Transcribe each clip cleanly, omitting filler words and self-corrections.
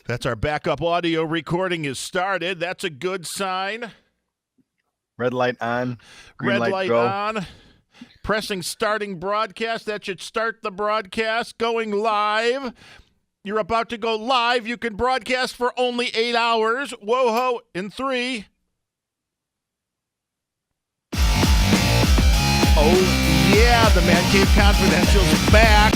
That's our backup audio recording is started. That's a good sign. Red light on, green Red light light go. on. Pressing starting broadcast. That should start the broadcast. Going live. You're about to go live. You can broadcast for only 8 hours. Whoa-ho, in 3. Oh, yeah, the Man Cave Confidential's back,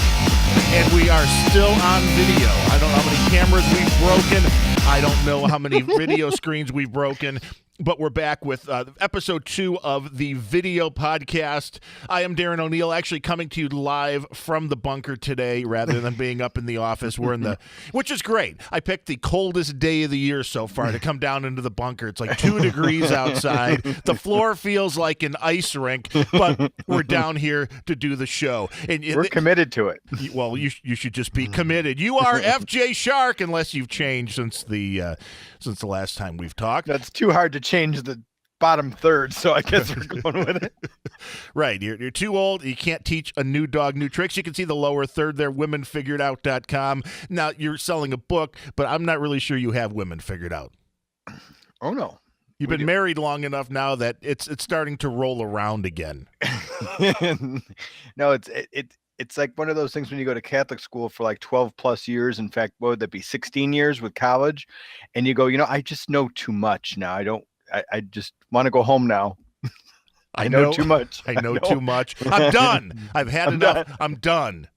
and we are still on video. I don't know how many cameras we've broken. I don't know how many video screens we've broken, but we're back with episode 2 of the video podcast. I am Darren O'Neill, actually coming to you live from the bunker today rather than being up in the office. We're in the, which is great. I picked the coldest day of the year so far to come down into the bunker. It's like 2 degrees outside. The floor feels like an ice rink, but we're down here to do the show. And we're committed to it. Well, you should just be committed. You are FJ Shark, unless you've changed since the last time we've talked. That's too hard to change the bottom third, so I guess we're going with it. Right. You're too old. You can't teach a new dog new tricks. You can see the lower third there, womenfiguredout.com. Now, you're selling a book, but I'm not really sure you have women figured out. Oh, no. You've been married long enough now that it's starting to roll around again. No, it's like one of those things when you go to Catholic school for like 12 plus years. In fact, what would that be, 16 years with college? And you go, I just know too much now. I just want to go home now. I know too much. I know too much. I'm done. I've had enough. I'm done.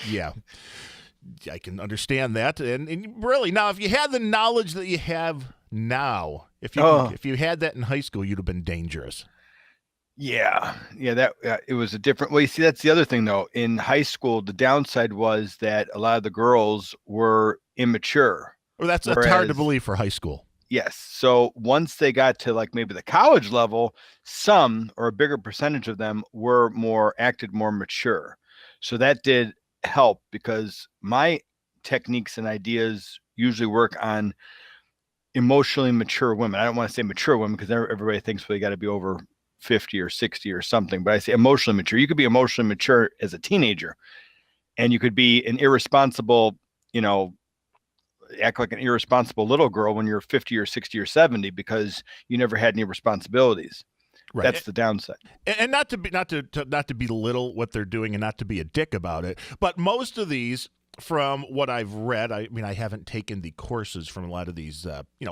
Yeah. I can understand that. And really, now, if you had the knowledge that you have now, if you had that in high school, you'd have been dangerous. Yeah, that it was a different. Well, you see, that's the other thing, though. In high school, the downside was that a lot of the girls were immature. Well, that's hard to believe for high school. Yes. So once they got to like maybe the college level, some or a bigger percentage of them acted more mature. So that did help because my techniques and ideas usually work on emotionally mature women. I don't want to say mature women because everybody thinks, well, you got to be over 50 or 60 or something, but I say emotionally mature. You could be emotionally mature as a teenager, and you could be an irresponsible, act like an irresponsible little girl when you're 50 or 60 or 70 because you never had any responsibilities. Right. That's the downside. And not to belittle what they're doing and not to be a dick about it, but most of these, from what I've read, I haven't taken the courses from a lot of these,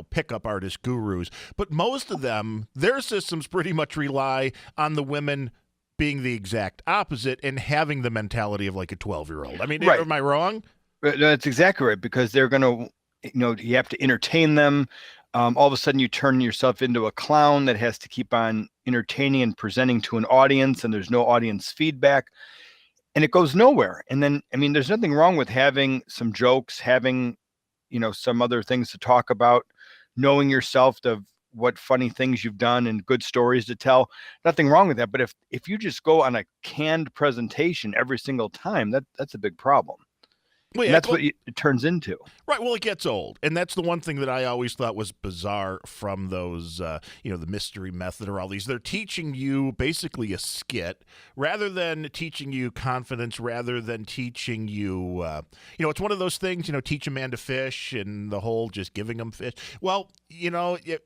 pickup artist gurus, but most of them, their systems pretty much rely on the women being the exact opposite and having the mentality of like a 12-year-old. I mean, right. Am I wrong? That's exactly right, because they're going to, you have to entertain them. All of a sudden you turn yourself into a clown that has to keep on entertaining and presenting to an audience, and there's no audience feedback. And it goes nowhere. And then, there's nothing wrong with having some jokes, having, some other things to talk about, knowing yourself of what funny things you've done and good stories to tell. Nothing wrong with that. But if you just go on a canned presentation every single time, that's a big problem. Well, yeah, that's what it turns into. Right. Well, it gets old. And that's the one thing that I always thought was bizarre from those, the mystery method or all these. They're teaching you basically a skit rather than teaching you confidence, rather than teaching you, it's one of those things, teach a man to fish and the whole just giving them fish. Well,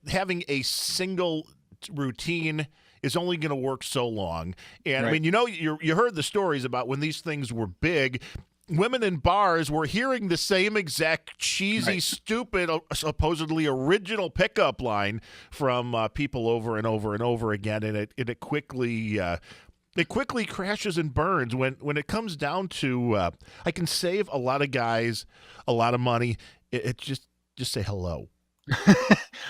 having a single routine is only going to work so long. And right. You heard the stories about when these things were big. Women in bars were hearing the same exact cheesy, right. Stupid, supposedly original pickup line from people over and over and over again, and it quickly crashes and burns. When it comes down to, I can save a lot of guys a lot of money. It just say hello.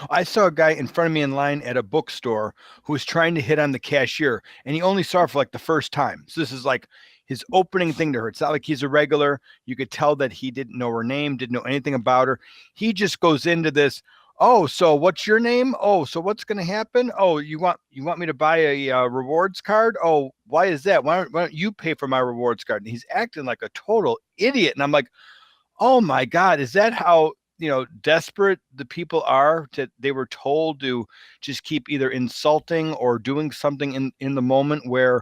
I saw a guy in front of me in line at a bookstore who was trying to hit on the cashier, and he only saw her for like the first time. So this is like his opening thing to her. It's not like he's a regular. You could tell that he didn't know her name, didn't know anything about her. He just goes into this, oh, so what's your name? Oh, so what's going to happen? Oh, you want me to buy a rewards card? Oh, why is that? Why don't you pay for my rewards card? And he's acting like a total idiot. And I'm like, oh my God, is that how, desperate the people are? They were told to just keep either insulting or doing something in the moment where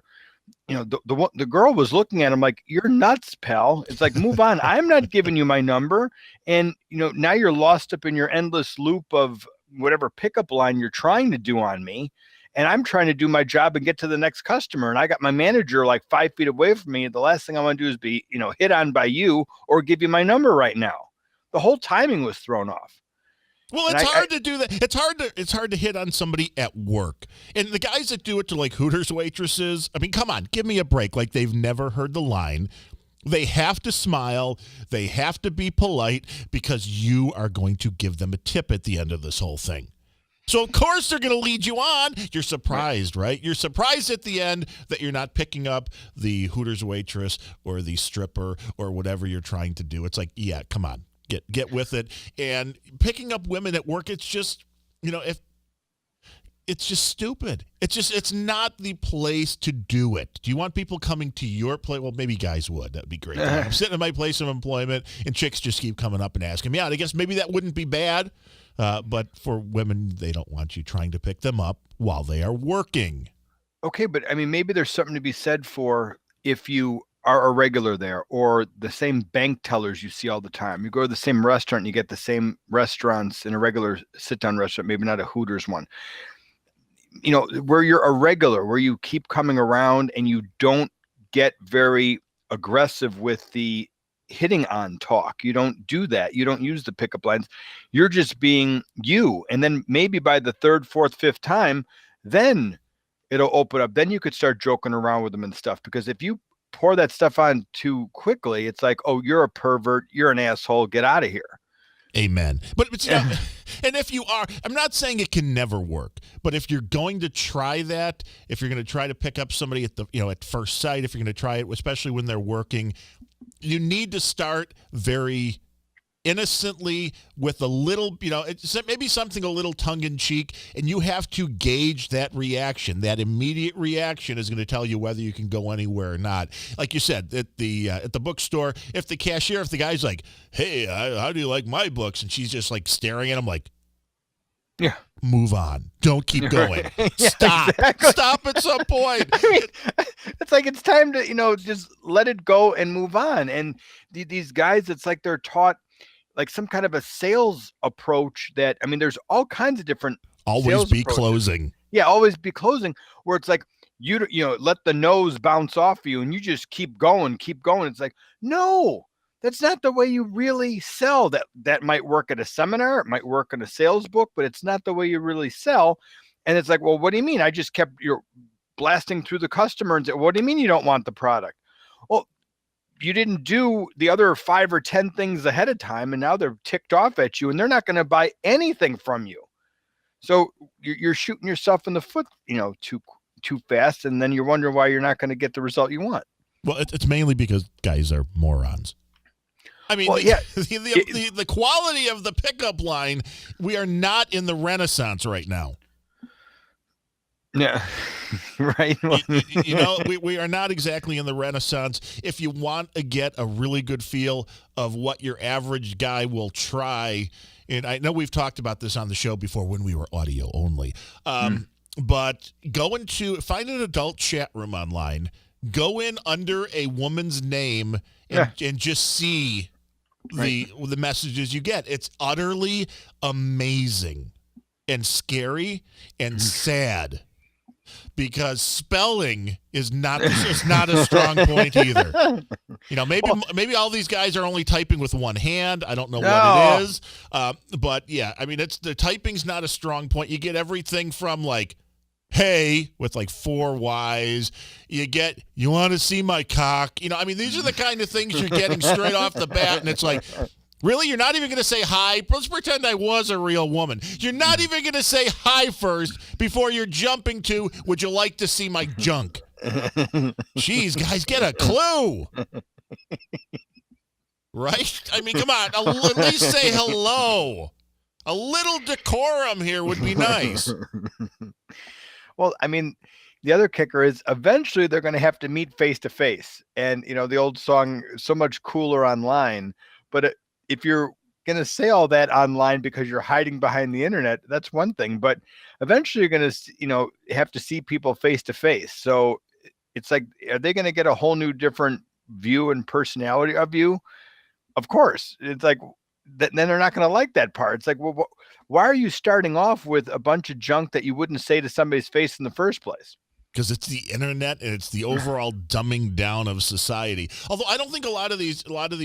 the girl was looking at him like, "You're nuts, pal." It's like, move on. I'm not giving you my number. And, now you're lost up in your endless loop of whatever pickup line you're trying to do on me. And I'm trying to do my job and get to the next customer. And I got my manager like 5 feet away from me. The last thing I want to do is be, hit on by you or give you my number right now. The whole timing was thrown off. Well, it's hard to do that. It's hard to hit on somebody at work. And the guys that do it to like Hooters waitresses, I mean, come on, give me a break. Like they've never heard the line. They have to smile. They have to be polite because you are going to give them a tip at the end of this whole thing. So, of course, they're going to lead you on. You're surprised, right? You're surprised at the end that you're not picking up the Hooters waitress or the stripper or whatever you're trying to do. It's like, yeah, come on. Get with it. And picking up women at work, it's just, if it's just stupid. It's not the place to do it. Do you want people coming to your place? Well, maybe guys would. That'd be great. I'm sitting in my place of employment and chicks just keep coming up and asking me out. I guess maybe that wouldn't be bad. But for women, they don't want you trying to pick them up while they are working. Okay, but I mean, maybe there's something to be said for if you are a regular there, or the same bank tellers you see all the time. You go to the same restaurant, you get the same restaurants in a regular sit-down restaurant, maybe not a Hooters one. Where you're a regular, where you keep coming around and you don't get very aggressive with the hitting on talk. You don't do that. You don't use the pickup lines. You're just being you. And then maybe by the third, fourth, fifth time, then it'll open up. Then you could start joking around with them and stuff. Because if you pour that stuff on too quickly, it's like, oh, you're a pervert. You're an asshole. Get out of here. Amen. But and if you are, I'm not saying it can never work, but if you're going to try that, if you're going to try to pick up somebody at first sight, if you're going to try it, especially when they're working, you need to start very innocently with a little, it's maybe something a little tongue-in-cheek, and you have to gauge that reaction. That immediate reaction is going to tell you whether you can go anywhere or not. Like you said, at the bookstore, if the guy's like, "Hey, how do you like my books?" and she's just like staring at him like, yeah, move on. Don't keep going. Yeah, Stop. exactly. Stop at some point. I mean, it's like it's time to, just let it go and move on. And these guys, it's like they're taught like some kind of a sales approach that, I mean, there's all kinds of different always be approaches. Closing. Yeah, always be closing, where it's like you let the nose bounce off you and you just keep going. It's like, no, that's not the way you really sell. That might work at a seminar, it might work in a sales book, but it's not the way you really sell. And it's like, well, what do you mean? I just kept blasting through the customer and say, what do you mean you don't want the product? Well, you didn't do the other 5 or 10 things ahead of time, and now they're ticked off at you and they're not going to buy anything from you. So you're shooting yourself in the foot, too fast. And then you're wondering why you're not going to get the result you want. Well, it's mainly because guys are morons. I mean, the quality of the pickup line, we are not in the Renaissance right now. Yeah, right. We are not exactly in the Renaissance. If you want to get a really good feel of what your average guy will try, and I know we've talked about this on the show before when we were audio only, but find an adult chat room online, go in under a woman's name and just see the messages you get. It's utterly amazing and scary and sad. Because spelling is not a strong point either. Maybe all these guys are only typing with one hand. I don't know what it is. But yeah, I mean, the typing's not a strong point. You get everything from like, hey, with like 4 Y's. You want to see my cock? I mean, these are the kind of things you're getting straight off the bat, and it's like, really? You're not even going to say hi? Let's pretend I was a real woman. You're not even going to say hi first before you're jumping to, would you like to see my junk? Jeez, guys, get a clue. Right? I mean, come on. At least say hello. A little decorum here would be nice. Well, I mean, the other kicker is eventually they're going to have to meet face to face. And, the old song, so much cooler online. But if you're going to say all that online because you're hiding behind the internet, that's one thing. But eventually you're going to, have to see people face to face. So It's like, are they going to get a whole new different view and personality of you? Of course. It's like, then they're not going to like that part. It's like, well, why are you starting off with a bunch of junk that you wouldn't say to somebody's face in the first place? Because it's the internet and it's the overall dumbing down of society. Although I don't think a lot of these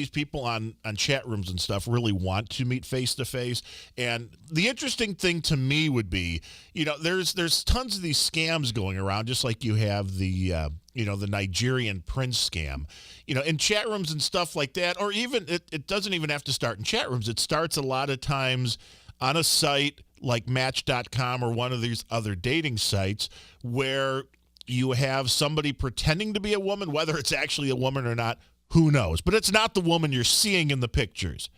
people on chat rooms and stuff really want to meet face to face. And the interesting thing to me would be, there's tons of these scams going around, just like you have the the Nigerian prince scam, in chat rooms and stuff like that. Or even it doesn't even have to start in chat rooms. It starts a lot of times on a site like Match.com or one of these other dating sites where you have somebody pretending to be a woman, whether it's actually a woman or not, who knows? But it's not the woman you're seeing in the pictures.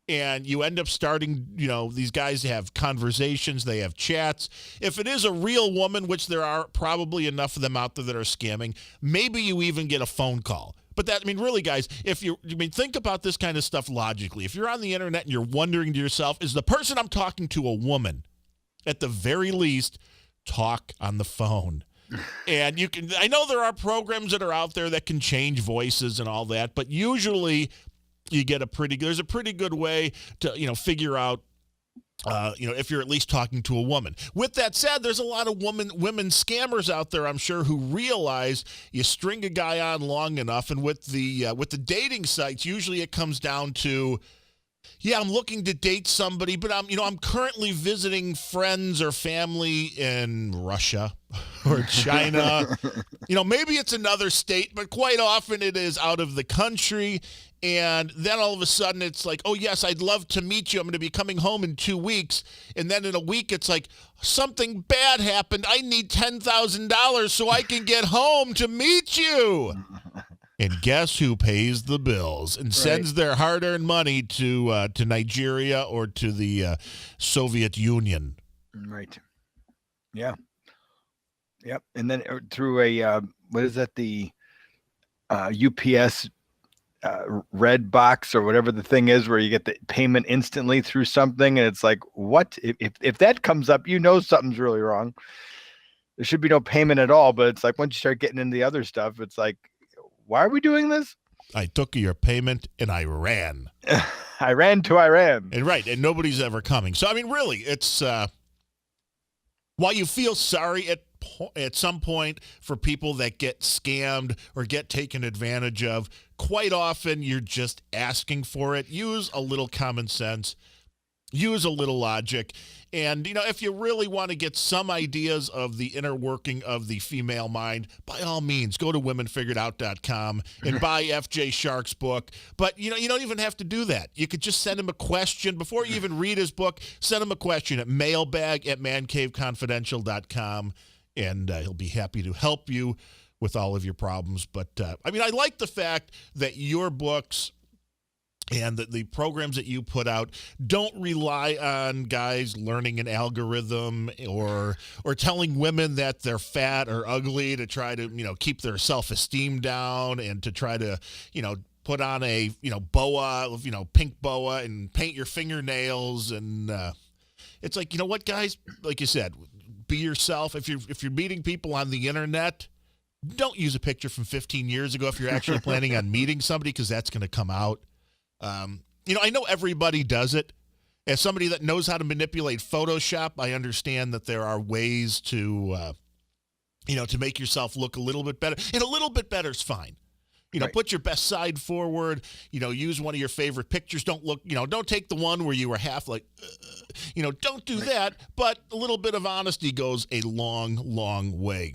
And you end up starting, these guys have conversations, they have chats. If it is a real woman, which there are probably enough of them out there that are scamming, maybe you even get a phone call. But really, guys, think about this kind of stuff logically. If you're on the internet and you're wondering to yourself, is the person I'm talking to a woman? At the very least, talk on the phone. And I know there are programs that are out there that can change voices and all that, but usually you get there's a pretty good way to, figure out, if you're at least talking to a woman. With that said, there's a lot of women scammers out there, I'm sure, who realize you string a guy on long enough, and with the dating sites, usually it comes down to, yeah, I'm looking to date somebody, but I'm currently visiting friends or family in Russia or China. Maybe it's another state, but quite often it is out of the country. And then all of a sudden it's like, oh, yes, I'd love to meet you. I'm going to be coming home in 2 weeks. And then in a week, it's like, something bad happened. I need $10,000 so I can get home to meet you. And guess who pays the bills and sends their hard-earned money to Nigeria or to the Soviet Union? Right. Yeah. Yep. And then through a what is that? The UPS red box or whatever the thing is, where you get the payment instantly through something, and it's like, what? If that comes up, something's really wrong. There should be no payment at all. But it's like, once you start getting into the other stuff, it's like, why are we doing this? I took your payment and I ran. I ran to Iran. And nobody's ever coming. So, really, it's while you feel sorry at some point for people that get scammed or get taken advantage of, quite often you're just asking for it. Use a little common sense. Use a little logic. And, if you really want to get some ideas of the inner working of the female mind, by all means, go to womenfiguredout.com and buy F.J. Shark's book. But, you don't even have to do that. You could just send him a question. Before you even read his book, send him a question at mailbag@mancaveconfidential.com, and he'll be happy to help you with all of your problems. But, I like the fact that your books and the programs that you put out don't rely on guys learning an algorithm or telling women that they're fat or ugly to try to, keep their self-esteem down, and to try to, put on a, boa, pink boa, and paint your fingernails. And it's like, you know what, guys, like you said, be yourself. If you're meeting people on the internet, don't use a picture from 15 years ago if you're actually planning on meeting somebody, because that's going to come out. I know everybody does it. As somebody that knows how to manipulate Photoshop, I understand that there are ways to, to make yourself look a little bit better. And a little bit better is fine. Put your best side forward. Use one of your favorite pictures. Don't take the one where you were half like, don't do that. But a little bit of honesty goes a long, long way.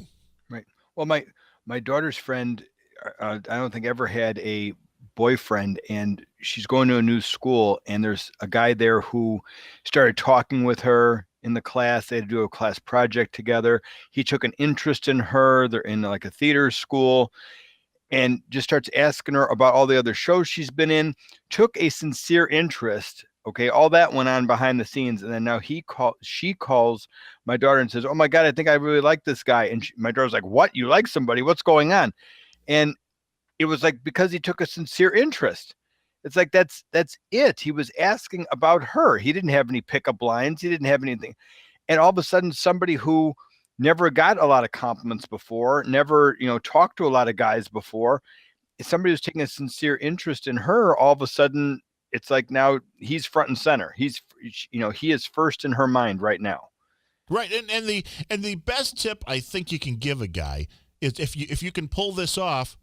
Right. Well, my daughter's friend, I don't think ever had a boyfriend, and she's going to a new school, and there's a guy there who started talking with her in the class. They had to do a class project together. He took an interest in her. They're in like a theater school, and just starts asking her about all the other shows she's been in. Took a sincere interest. Okay, all that went on behind the scenes, and then now she calls my daughter and says, "Oh my God, I think I really like this guy." And my daughter's like, "What? You like somebody? What's going on?" And it was like, because he took a sincere interest. It's like, that's it. He was asking about her. He didn't have any pickup lines. He didn't have anything. And all of a sudden, somebody who never got a lot of compliments before, never, talked to a lot of guys before. If somebody who's taking a sincere interest in her, all of a sudden it's like now he's front and center. He is first in her mind right now. Right. And the best tip I think you can give a guy is if you can pull this off,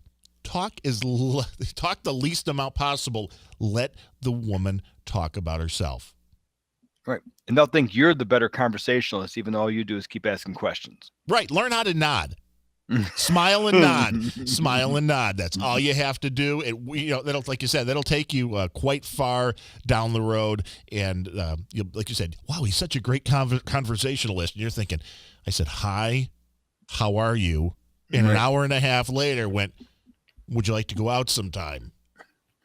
talk the least amount possible. Let the woman talk about herself. Right. And they'll think you're the better conversationalist, even though all you do is keep asking questions. Right. Learn how to nod. Smile and nod. Smile and nod. That's all you have to do. That'll, like you said, that'll take you quite far down the road. And like you said, wow, he's such a great conversationalist. And you're thinking, I said, hi, how are you? And an hour and a half later went, would you like to go out sometime?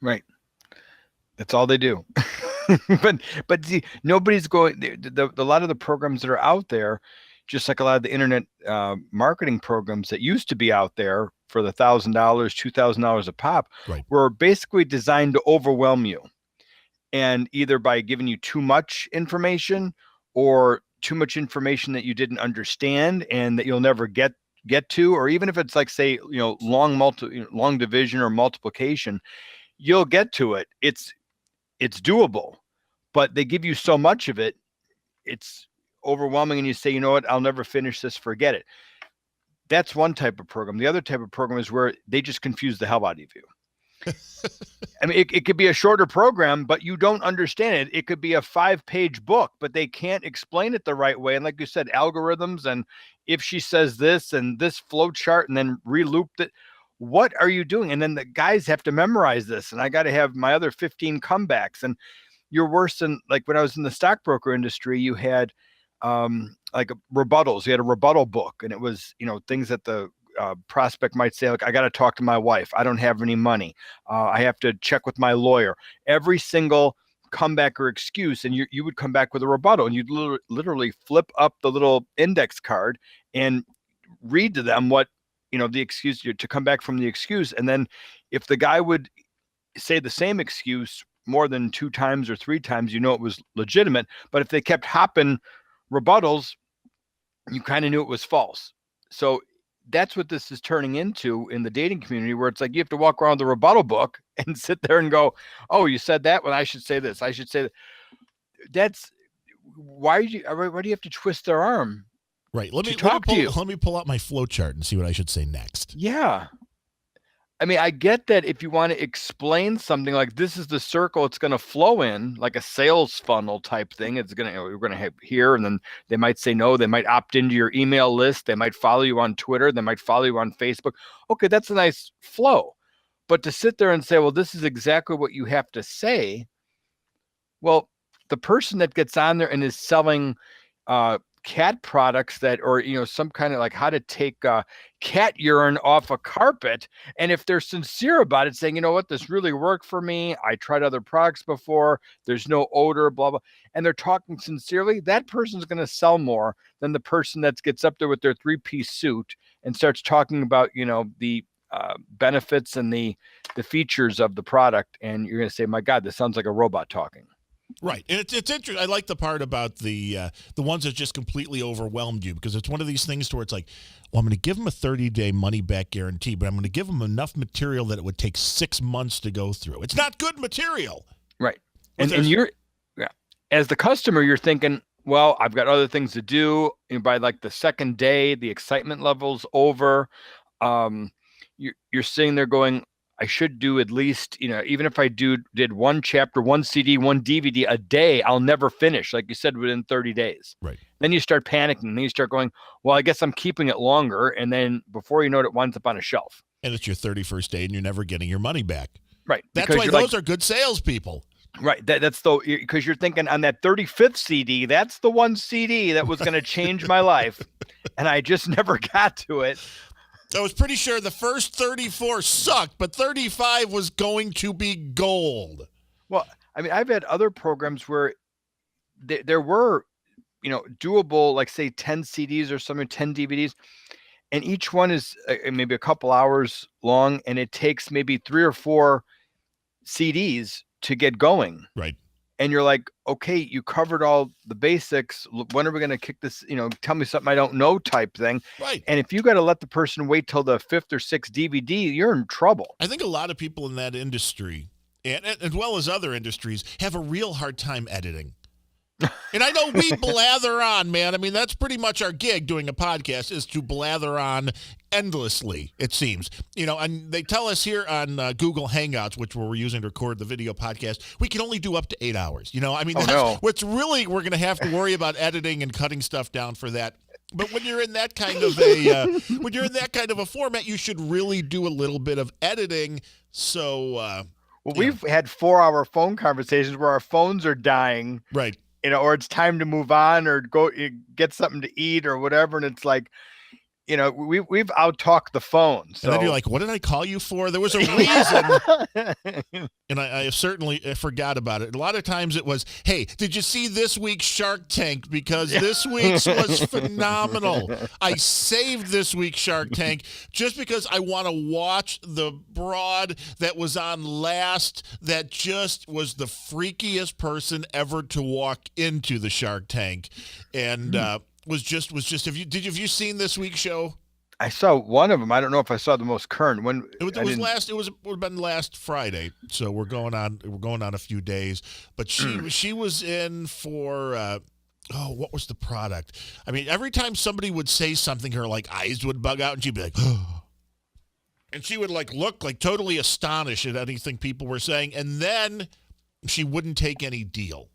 Right. That's all they do. but see, nobody's going. A lot of the programs that are out there, just like a lot of the internet marketing programs that used to be out there for the $1,000, $2,000 a pop, right, were basically designed to overwhelm you, and either by giving you too much information or too much information that you didn't understand and that you'll never get to, or even if it's like, say, long division or multiplication, you'll get to it. It's doable, but they give you so much of it, it's overwhelming, and you say, you know what, I'll never finish this, forget it. That's one type of program. The other type of program is where they just confuse the hell out of you. I mean, it could be a shorter program, but you don't understand it. It could be a 5-page book, but they can't explain it the right way. And like you said, algorithms, and if she says this and this flow chart and then re-looped it, what are you doing? And then the guys have to memorize this, and I got to have my other 15 comebacks. And you're worse than, like, when I was in the stockbroker industry, you had like rebuttals. You had a rebuttal book, and it was, things that the prospect might say, like, I got to talk to my wife. I don't have any money. I have to check with my lawyer. Every single comeback or excuse, and you would come back with a rebuttal, and you'd literally flip up the little index card and read to them what, the excuse, to come back from the excuse. And then if the guy would say the same excuse more than 2 times or 3 times, it was legitimate. But if they kept hopping rebuttals, you kind of knew it was false. So that's what this is turning into in the dating community, where it's like you have to walk around the rebuttal book and sit there and go, oh, you said that? Well, I should say this. I should say that. That's why do you have to twist their arm? Right. Let me pull out my flow chart and see what I should say next. Yeah. I mean, I get that if you want to explain something like this is the circle it's going to flow in, like a sales funnel type thing. We're going to have here, and then they might say no. They might opt into your email list. They might follow you on Twitter. They might follow you on Facebook. Okay, that's a nice flow. But to sit there and say, well, this is exactly what you have to say. Well, the person that gets on there and is selling cat products or some kind of, like, how to take cat urine off a carpet, and if they're sincere about it, saying, you know what, this really worked for me, I tried other products before, there's no odor, blah blah, and they're talking sincerely, that person's going to sell more than the person that gets up there with their 3-piece suit and starts talking about the benefits and the features of the product, and you're going to say, my God, this sounds like a robot talking. Right. And it's interesting. I like the part about the ones that just completely overwhelmed you, because it's one of these things where it's like, well, I'm going to give them a 30-day money-back guarantee, but I'm going to give them enough material that it would take 6 months to go through. It's not good material. Right. And you're, as the customer, you're thinking, well, I've got other things to do. And by like the second day, the excitement level's over. You're sitting there going, I should do at least, even if I did 1 chapter, 1 CD, 1 DVD a day, I'll never finish, like you said, within 30 days. Right. Then you start panicking. Then you start going, well, I guess I'm keeping it longer. And then before you know it, it winds up on a shelf. And it's your 31st day and you're never getting your money back. Right. That's why those are good salespeople. Right. That's because you're thinking on that 35th CD, that's the 1 CD that was going to change my life. And I just never got to it. I was pretty sure the first 34 sucked, but 35 was going to be gold. Well, I mean, I've had other programs where there were, doable, like say 10 CDs or something, 10 DVDs, and each one is maybe a couple hours long, and it takes maybe 3 or 4 CDs to get going. Right. and you're like, okay, you covered all the basics. When are we going to kick this? Tell me something I don't know type thing. Right. And if you got to let the person wait till the 5th or 6th DVD, you're in trouble. I think a lot of people in that industry, and as well as other industries, have a real hard time editing. And I know we blather on, man. I mean, that's pretty much our gig doing a podcast, is to blather on endlessly, it seems. And they tell us here on Google Hangouts, which we're using to record the video podcast, we can only do up to 8 hours. I mean, what's really, we're going to have to worry about editing and cutting stuff down for that. But when you're in that kind of a format, you should really do a little bit of editing. So, we've had 4-hour phone conversations where our phones are dying. Right. Or it's time to move on or go get something to eat or whatever. And it's like, we've out-talked the phone. So. And then you're like, what did I call you for? There was a reason. And I certainly forgot about it. A lot of times it was, hey, did you see this week's Shark Tank? Because this week's was phenomenal. I saved this week's Shark Tank just because I want to watch the broad that was on last that just was the freakiest person ever to walk into the Shark Tank. And was just have you seen this week's show? I saw one of them. I don't know if I saw the most current one. It would have been last Friday. So we're going on a few days. But she was in for what was the product? I mean, every time somebody would say something, her like eyes would bug out and she'd be like, oh. And she would like look like totally astonished at anything people were saying, and then she wouldn't take any deal.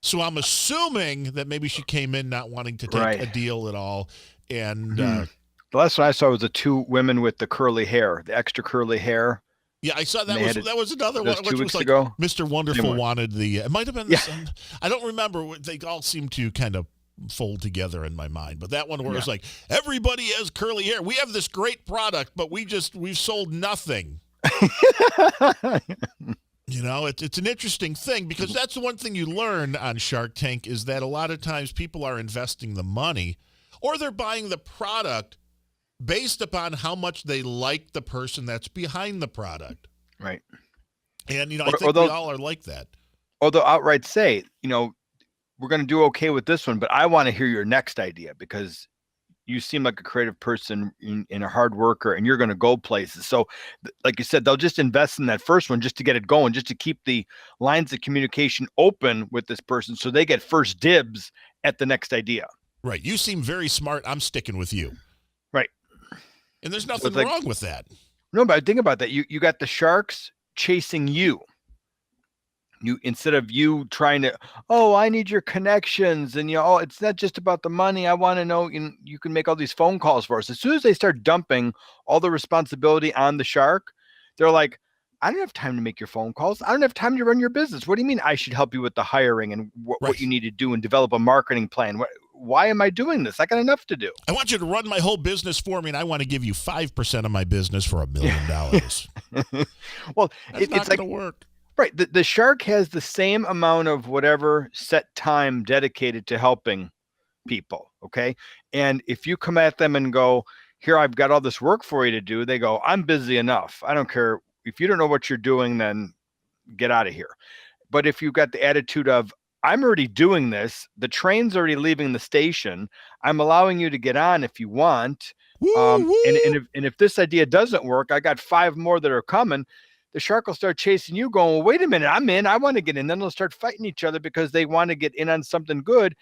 So I'm assuming that maybe she came in not wanting to take a deal at all. And the last one I saw was the 2 women with the curly hair, the extra curly hair. Yeah, I saw that. That was another one. 2 weeks was like ago. Mr. Wonderful wanted the. It might have been the same. I don't remember. They all seem to kind of fold together in my mind. But that one where it was like, everybody has curly hair. We have this great product, but we've sold nothing. It's an interesting thing, because that's the one thing you learn on Shark Tank, is that a lot of times people are investing the money or they're buying the product based upon how much they like the person that's behind the product. Right. And, I think we all are like that. Or they'll outright say, we're going to do okay with this one, but I want to hear your next idea because you seem like a creative person and a hard worker, and you're going to go places. So like you said, they'll just invest in that first one just to get it going, just to keep the lines of communication open with this person so they get first dibs at the next idea. Right. You seem very smart. I'm sticking with you. Right. And there's nothing wrong with that. No, but think about that. You got the sharks chasing you. Instead of you trying to, I need your connections, and it's not just about the money. I want to know you can make all these phone calls for us. As soon as they start dumping all the responsibility on the shark, they're like, I don't have time to make your phone calls. I don't have time to run your business. What do you mean I should help you with the hiring and what you need to do and develop a marketing plan? Why am I doing this? I got enough to do. I want you to run my whole business for me, and I want to give you 5% of my business for $1 million. Well, it's not going to work. Right. The shark has the same amount of whatever set time dedicated to helping people. Okay. And if you come at them and go, here, I've got all this work for you to do, they go, I'm busy enough. I don't care. If you don't know what you're doing, then get out of here. But if you've got the attitude of, I'm already doing this, the train's already leaving the station, I'm allowing you to get on if you want. And if this idea doesn't work, I got 5 more that are coming. The shark will start chasing you going, well, wait a minute, I'm in, I want to get in. Then they'll start fighting each other because they want to get in on something good.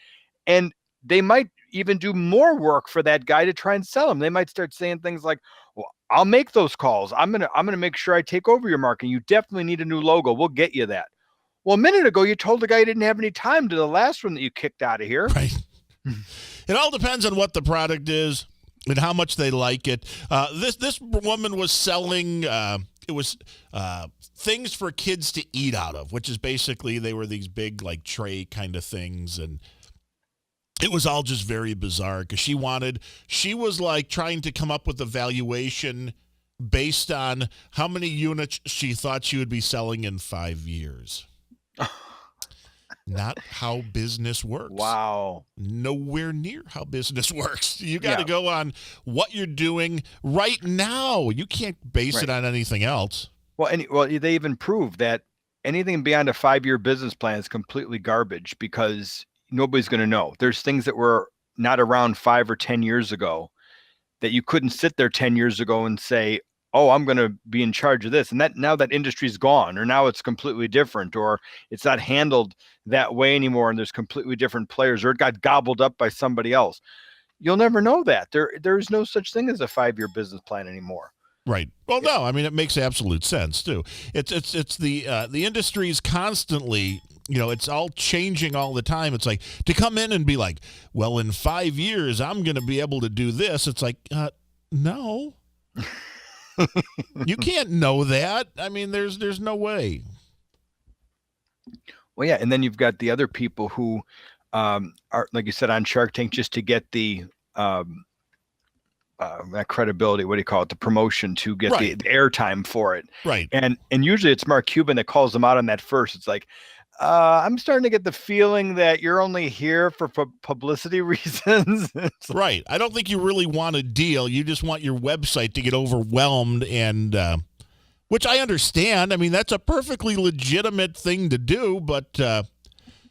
And they might even do more work for that guy to try and sell them. They might start saying things like, well, I'll make those calls. I'm going to make sure I take over your marketing. You definitely need a new logo. We'll get you that. Well, a minute ago, you told the guy you didn't have any time to the last one that you kicked out of here. Right. It all depends on what the product is and how much they like it. This woman was selling it was things for kids to eat out of, which is basically they were these big like tray kind of things, and it was all just very bizarre because she was like trying to come up with a valuation based on how many units she thought she would be selling in 5 years. Not how business works. Wow. Nowhere near how business works. You got to go on what you're doing right now. You can't base it on anything else. Well, they even prove that anything beyond a 5-year business plan is completely garbage because nobody's going to know. There's things that were not around 5 or 10 years ago that you couldn't sit there 10 years ago and say, oh, I'm going to be in charge of this. And that now that industry's gone, or now it's completely different, or it's not handled that way anymore. And there's completely different players, or it got gobbled up by somebody else. You'll never know that. There's no such thing as a 5-year business plan anymore. Right. Well, no, I mean, it makes absolute sense too. It's the industry's constantly, it's all changing all the time. It's like to come in and be like, well, in 5 years, I'm going to be able to do this. It's like, no, you can't know that. I mean, there's no way. Well, yeah. And then you've got the other people who are, like you said, on Shark Tank just to get the, that credibility, what do you call it, the promotion, to get the airtime for it. Right. And usually it's Mark Cuban that calls them out on that first. It's like, I'm starting to get the feeling that you're only here for publicity reasons. Right. I don't think you really want a deal. You just want your website to get overwhelmed, and which I understand. I mean, that's a perfectly legitimate thing to do, but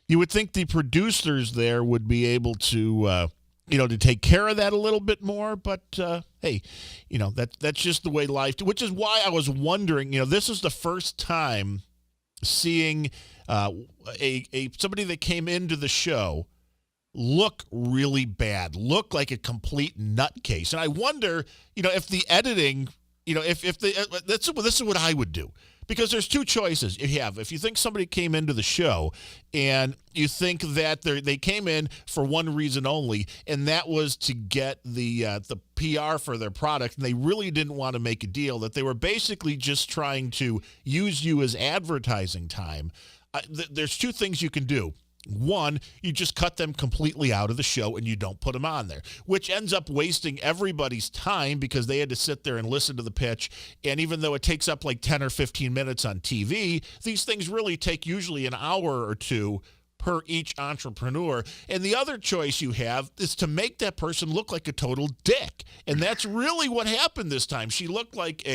you would think the producers there would be able to to take care of that a little bit more. But, hey, that's just the way life, which is why I was wondering, this is the first time seeing somebody that came into the show look really bad, look like a complete nutcase. And I wonder, if the editing, this is what I would do. Because there's two choices you have. If you think somebody came into the show and you think that they came in for one reason only, and that was to get the PR for their product, and they really didn't want to make a deal, that they were basically just trying to use you as advertising time, there's two things you can do. One, you just cut them completely out of the show and you don't put them on there, which ends up wasting everybody's time because they had to sit there and listen to the pitch. And even though it takes up like 10 or 15 minutes on TV, these things really take usually an hour or two per each entrepreneur. And the other choice you have is to make that person look like a total dick. And that's really what happened this time. She looked like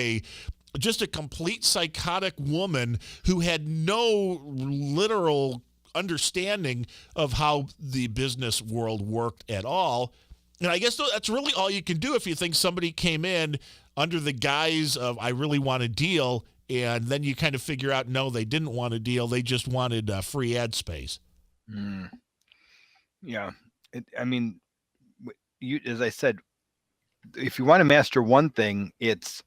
just a complete psychotic woman who had no literal understanding of how the business world worked at all. And I guess that's really all you can do if you think somebody came in under the guise of, I really want a deal, and then you kind of figure out, no, they didn't want a deal. They just wanted free ad space. Yeah. As I said, if you want to master one thing, it's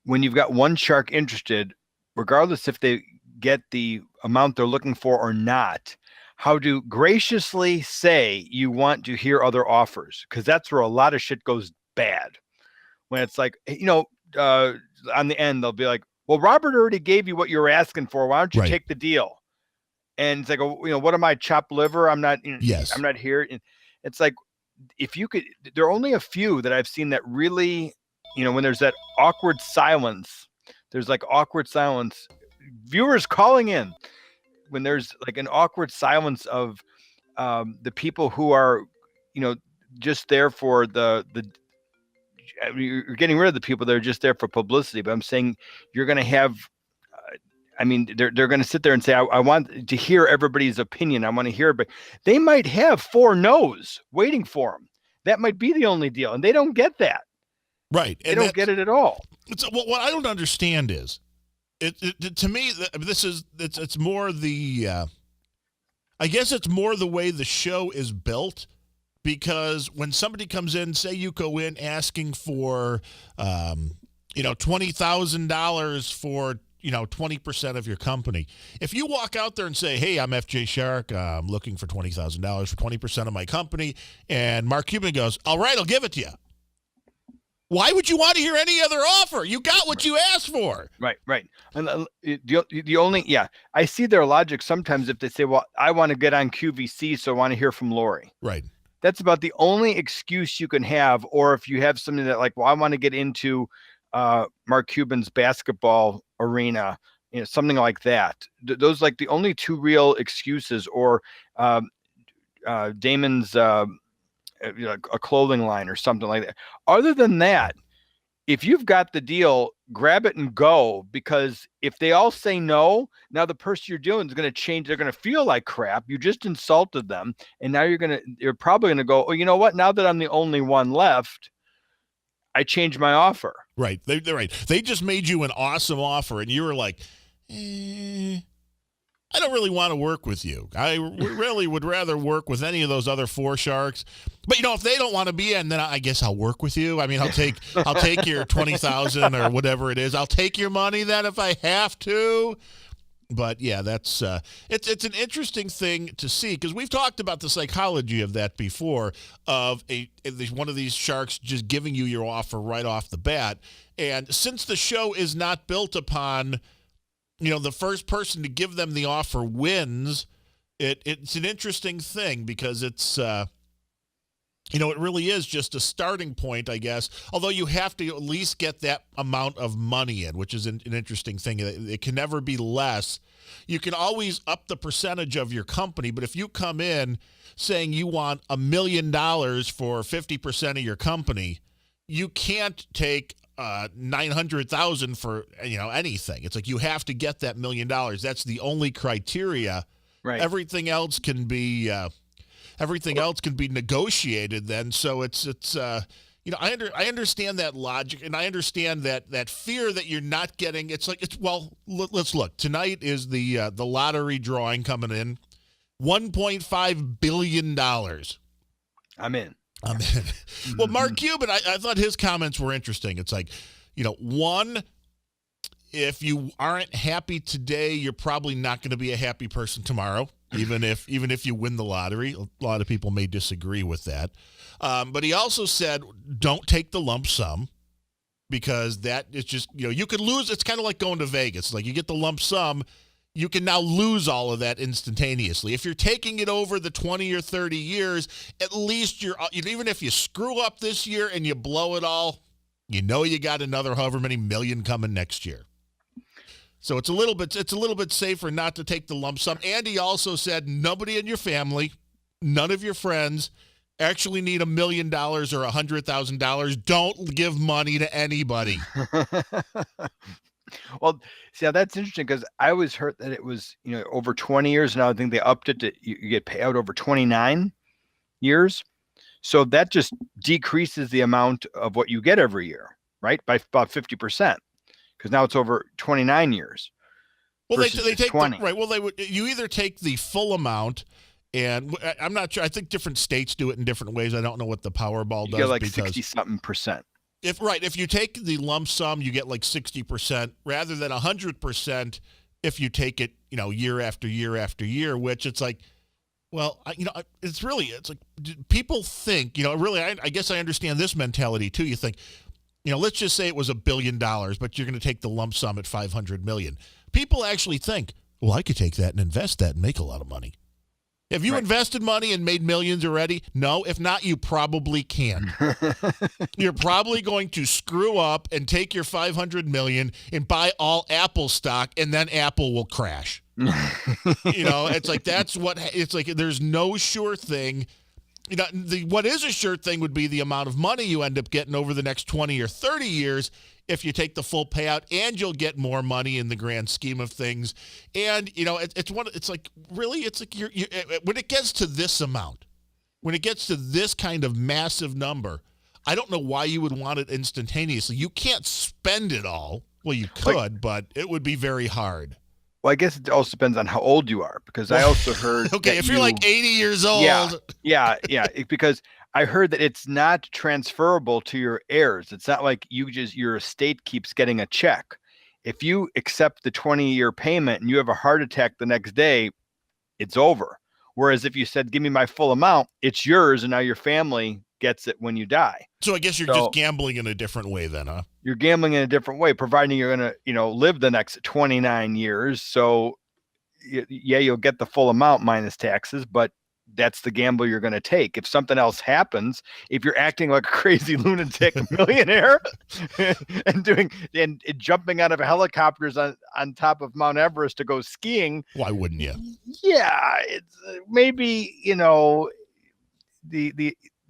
when you've got one shark interested, regardless if they get the amount they're looking for or not, how to graciously say you want to hear other offers, because that's where a lot of shit goes bad. When it's like, on the end, they'll be like, well, Robert already gave you what you were asking for. Why don't you take the deal? And it's like, what am I, chopped liver? I'm not, I'm not here. And it's like, if you could, there are only a few that I've seen that really, when there's that awkward silence, viewers calling in, when there's like an awkward silence of the people who are, just there for you're getting rid of the people that are just there for publicity. But I'm saying you're going to have, they're going to sit there and say, I want to hear everybody's opinion. I want to hear it, but they might have 4 no's waiting for them. That might be the only deal. And they don't get that. Right. They don't get it at all. What I don't understand is, to me, it's more I guess it's more the way the show is built, because when somebody comes in, say you go in asking for, $20,000 for, 20% of your company. If you walk out there and say, hey, I'm FJ Shark, I'm looking for $20,000 for 20% of my company, and Mark Cuban goes, all right, I'll give it to you. Why would you want to hear any other offer? You got what you asked for. Right. And the only, I see their logic sometimes if they say, well, I want to get on QVC, so I want to hear from Lori. Right. That's about the only excuse you can have. Or if you have something that like, well, I want to get into Mark Cuban's basketball arena, something like that. Those like the only 2 real excuses, or Damon's a clothing line or something like that. Other than that, if you've got the deal, grab it and go, because if they all say no, now the person you're dealing is going to change. They're going to feel like crap. You just insulted them. And now you're probably going to go, oh, you know what? Now that I'm the only one left, I changed my offer. Right. They're right. They just made you an awesome offer, and you were like, I don't really want to work with you. I really would rather work with any of those other four sharks. But if they don't want to be in, then I guess I'll work with you. I mean, I'll take your 20,000 or whatever it is. I'll take your money then if I have to. But yeah, that's it's an interesting thing to see, because we've talked about the psychology of that before, of one of these sharks just giving you your offer right off the bat. And since the show is not built upon the first person to give them the offer wins, it's an interesting thing, because it's it really is just a starting point, I guess. Although you have to at least get that amount of money in, which is an interesting thing. It can never be less. You can always up the percentage of your company, but if you come in saying you want $1 million for 50% of your company, you can't take 900,000 for anything. It's like you have to get that $1 million. That's the only criteria. Right. Everything else can be negotiated then. So it's I understand that logic, and I understand that fear that you're not getting. Let's look. Tonight is the lottery drawing coming in, $1.5 billion. I'm in. Well, Mark Cuban, I thought his comments were interesting. It's like, one, if you aren't happy today, you're probably not going to be a happy person tomorrow, even if you win the lottery. A lot of people may disagree with that. But he also said, don't take the lump sum, because that is just, you could lose. It's kind of like going to Vegas. Like, you get the lump sum, you can now lose all of that instantaneously. If you're taking it over the 20 or 30 years, at least even if you screw up this year and you blow it all, you got another however many million coming next year. So it's a little bit safer not to take the lump sum. And he also said nobody in your family, none of your friends actually need $1 million or $100,000. Don't give money to anybody. Well, see, that's interesting, because I always heard that it was, over 20 years. Now I think they upped it to you get payout over 29 years. So that just decreases the amount of what you get every year, right? By about 50%, because now it's over 29 years. Well, they take 20. Right. Well, you either take the full amount, and I'm not sure. I think different states do it in different ways. I don't know what the Powerball does. You get like 60-something percent. If you take the lump sum, you get like 60% rather than 100% if you take it, year after year after year, which it's like, well, it's like people think, really, I guess I understand this mentality too. You think, let's just say it was $1 billion, but you're going to take the lump sum at 500 million. People actually think, well, I could take that and invest that and make a lot of money. Have you invested money and made millions already? No. If not, you probably can. You're probably going to screw up and take your 500 million and buy all Apple stock, and then Apple will crash. It's like it's like there's no sure thing. What is a sure thing would be the amount of money you end up getting over the next 20 or 30 years if you take the full payout, and you'll get more money in the grand scheme of things. And, it's like you're when it gets to this amount, when it gets to this kind of massive number, I don't know why you would want it instantaneously. You can't spend it all. Well, you could, but it would be very hard. Well, I guess it also depends on how old you are, because I also heard. Okay, if you're like 80 years old. Yeah. Because I heard that it's not transferable to your heirs. It's not like your estate keeps getting a check. If you accept the 20-year payment and you have a heart attack the next day, it's over. Whereas if you said, give me my full amount, it's yours, and now your family gets it when you die. So I guess you're just gambling in a different way then, huh? You're gambling in a different way, providing you're going to, live the next 29 years. So yeah, you'll get the full amount minus taxes, but that's the gamble you're going to take. If something else happens, if you're acting like a crazy lunatic millionaire and jumping out of helicopters on top of Mount Everest to go skiing, why wouldn't you? Yeah, it's maybe,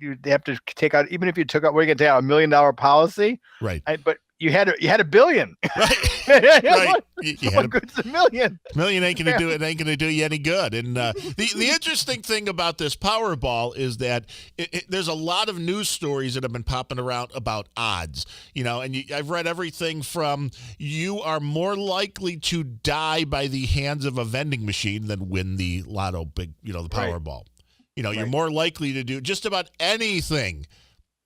they have to take out, even if you took out, we're going to take out $1 million policy. Right. But you had a billion. Right. Right. You had What good's a million? million ain't gonna do it. Ain't gonna do you any good. And the interesting thing about this Powerball is that there's a lot of news stories that have been popping around about odds. And I've read everything from you are more likely to die by the hands of a vending machine than win the lotto big, the Powerball. You're more likely to do just about anything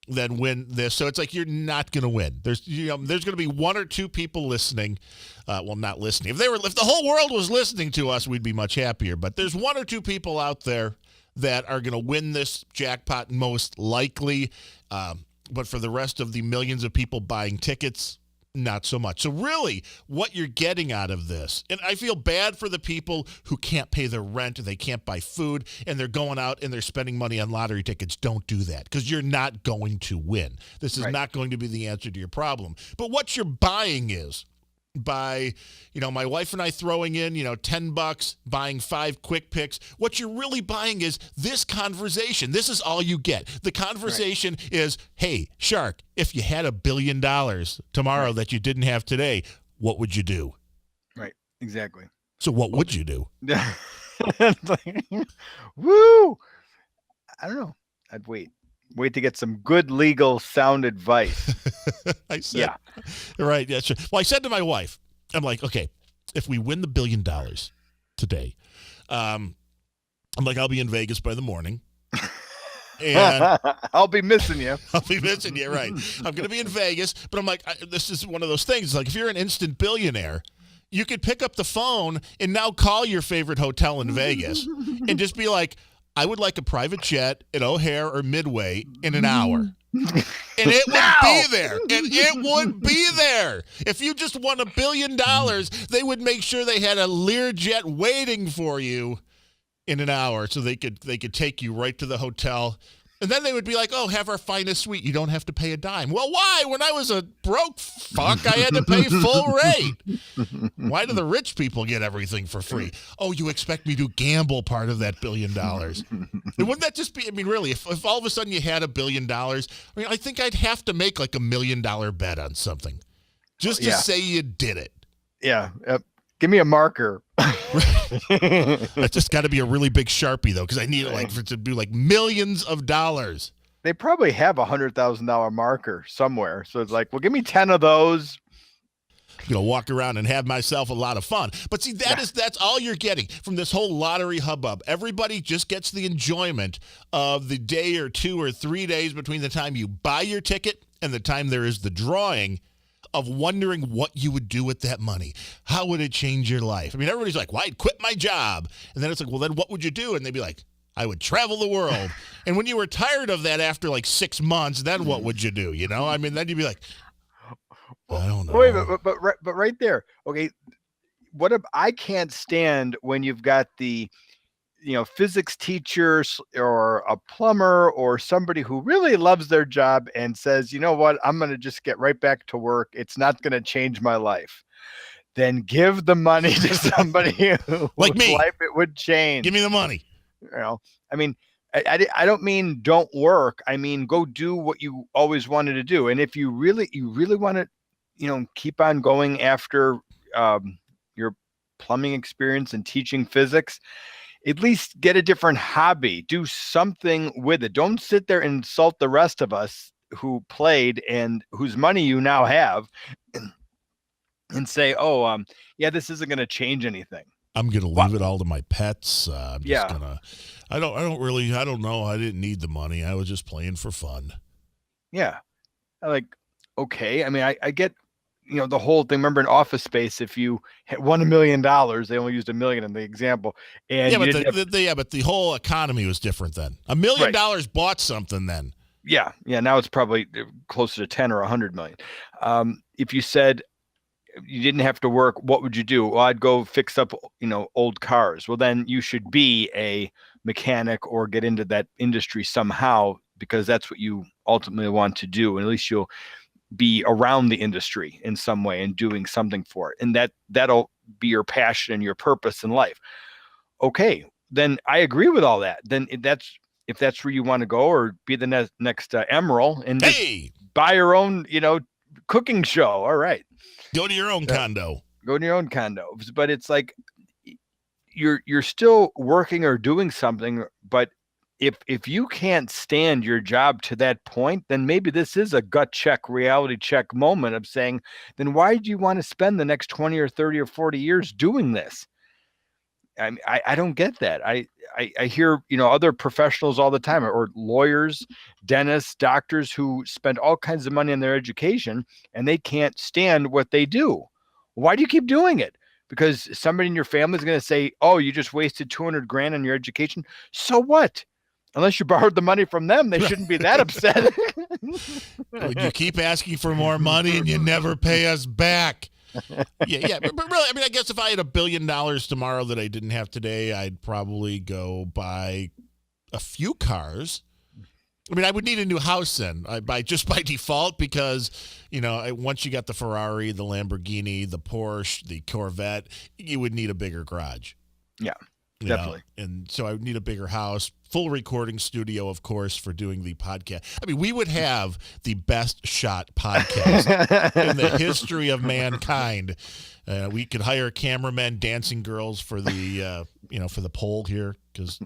than win this. So it's like you're not going to win. There's going to be one or two people listening. Not listening. If the whole world was listening to us, we'd be much happier. But there's one or two people out there that are going to win this jackpot most likely. But for the rest of the millions of people buying tickets, not so much. So really, what you're getting out of this, and I feel bad for the people who can't pay their rent, they can't buy food, and they're going out and they're spending money on lottery tickets. Don't do that because you're not going to win. This is not going to be the answer to your problem. But what you're buying is by, my wife and I throwing in, $10, buying 5 quick picks. What you're really buying is this conversation. This is all you get. The conversation is, hey, Shark, if you had $1 billion tomorrow that you didn't have today, what would you do? Right. Exactly. So what would you do? Woo! I don't know. I'd wait to get some good legal sound advice. I said, right. Yeah, sure. Well, I said to my wife, I'm like, okay, if we win the $1 billion today, I'm like, I'll be in Vegas by the morning. And I'll be missing you. I'll be missing you, right. I'm going to be in Vegas, but I'm like, this is one of those things. Like if you're an instant billionaire, you could pick up the phone and now call your favorite hotel in Vegas and just be like, I would like a private jet at O'Hare or Midway in an hour. And it would be there. And it would be there. If you just won $1 billion, they would make sure they had a Learjet waiting for you in an hour so they could take you right to the hotel. And then they would be like, oh, have our finest suite. You don't have to pay a dime. Well, why? When I was a broke fuck, I had to pay full rate. Why do the rich people get everything for free? Oh, you expect me to gamble part of that $1 billion. And wouldn't that just be, really, if all of a sudden you had $1 billion, I think I'd have to make like $1 million bet on something just to say you did it. Yeah. Give me a marker. That's just got to be a really big Sharpie, though, because I need it to do like millions of dollars. They probably have $100,000 marker somewhere. So it's like, well, give me 10 of those. Walk around and have myself a lot of fun. But see, that's all you're getting from this whole lottery hubbub. Everybody just gets the enjoyment of the day or 2 or 3 days between the time you buy your ticket and the time there is the drawing, of wondering what you would do with that money. How would it change your life? Everybody's like, well, I'd quit my job. And then it's like, well, then what would you do? And they'd be like, I would travel the world. And when you were tired of that after like 6 months, then what would you do? Then you'd be like, I don't know. Wait, but right there. Okay. What if I can't stand when you've got the physics teachers or a plumber or somebody who really loves their job and says, you know what, I'm going to just get right back to work. It's not going to change my life. Then give the money to somebody like me. Life it would change. Give me the money. I don't mean don't work. I mean, go do what you always wanted to do. And if you really want to, keep on going after your plumbing experience and teaching physics, at least get a different hobby, do something with it. Don't sit there and insult the rest of us who played and whose money you now have and say, this isn't going to change anything. I'm going to leave it all to my pets. I'm just going to, I don't know. I didn't need the money. I was just playing for fun. Yeah. Okay. I get, the whole thing. Remember in Office Space, if you had won $1 million, they only used $1 million in the example. And but the whole economy was different then. $1 million bought something then. Yeah. Now it's probably closer to 10 or 100 million. If you said you didn't have to work, what would you do? Well, I'd go fix up, old cars. Well, then you should be a mechanic or get into that industry somehow, because that's what you ultimately want to do. And at least you'll be around the industry in some way and doing something for it. And that'll be your passion and your purpose in life. Okay. Then I agree with all that. Then if that's where you want to go, or be the next Emerald and buy your own, cooking show. All right. Go to your own condo. Go to your own condo. But it's like you're still working or doing something, but if you can't stand your job to that point, then maybe this is a gut check, reality check moment of saying, then why do you want to spend the next 20 or 30 or 40 years doing this? I don't get that. I hear, other professionals all the time, or lawyers, dentists, doctors who spend all kinds of money on their education and they can't stand what they do. Why do you keep doing it? Because somebody in your family is going to say, oh, you just wasted 200 grand on your education. So what? Unless you borrowed the money from them, they shouldn't be that upset. You keep asking for more money and you never pay us back. Yeah. But really, I guess if I had $1 billion tomorrow that I didn't have today, I'd probably go buy a few cars. I would need a new house then, by default, because, once you got the Ferrari, the Lamborghini, the Porsche, the Corvette, you would need a bigger garage. Yeah. Definitely. And so I would need a bigger house, full recording studio, of course, for doing the podcast. We would have the best shot podcast in the history of mankind. We could hire cameramen, dancing girls for the for the pole here, because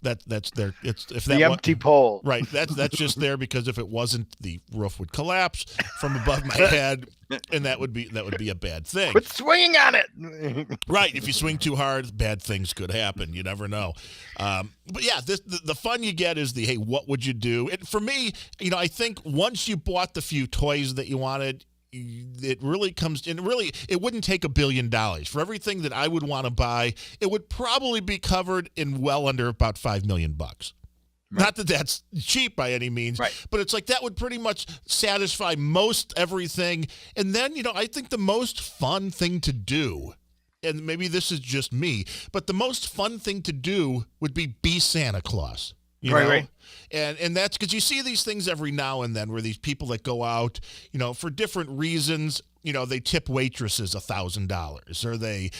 that's there. It's if that the empty pole, right? That's just there because if it wasn't, the roof would collapse from above my head, and that would be a bad thing. Quit swinging on it. Right. If you swing too hard, bad things could happen. You never know. But yeah, the fun you get is hey, what would you do? And for me, I think once you bought the few toys that you wanted, it really comes in. Really, it wouldn't take $1 billion for everything that I would want to buy. It would probably be covered in well under about $5 million. Right. Not that that's cheap by any means, right, but it's like that would pretty much satisfy most everything. And then, I think the most fun thing to do, and maybe this is just me, but the most fun thing to do would be Santa Claus. Right. And that's because you see these things every now and then where these people that go out, for different reasons, they tip waitresses $1,000, or they,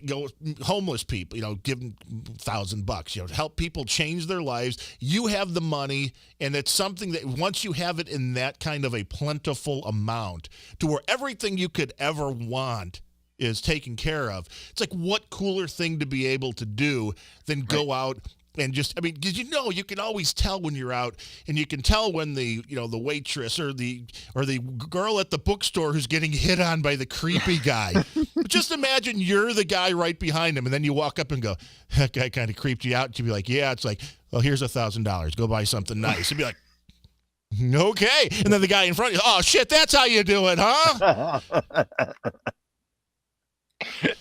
go homeless people, give them $1,000, help people change their lives. You have the money, and it's something that once you have it in that kind of a plentiful amount to where everything you could ever want is taken care of. It's like, what cooler thing to be able to do than go out and just, because you can always tell when you're out, and you can tell when the waitress or the girl at the bookstore who's getting hit on by the creepy guy. But just imagine you're the guy right behind him, and then you walk up and go, that guy kind of creeped you out. And you'd be like, yeah. It's like, well, here's $1,000. Go buy something nice. You'd be like, okay. And then the guy in front of you, oh shit, that's how you do it, huh?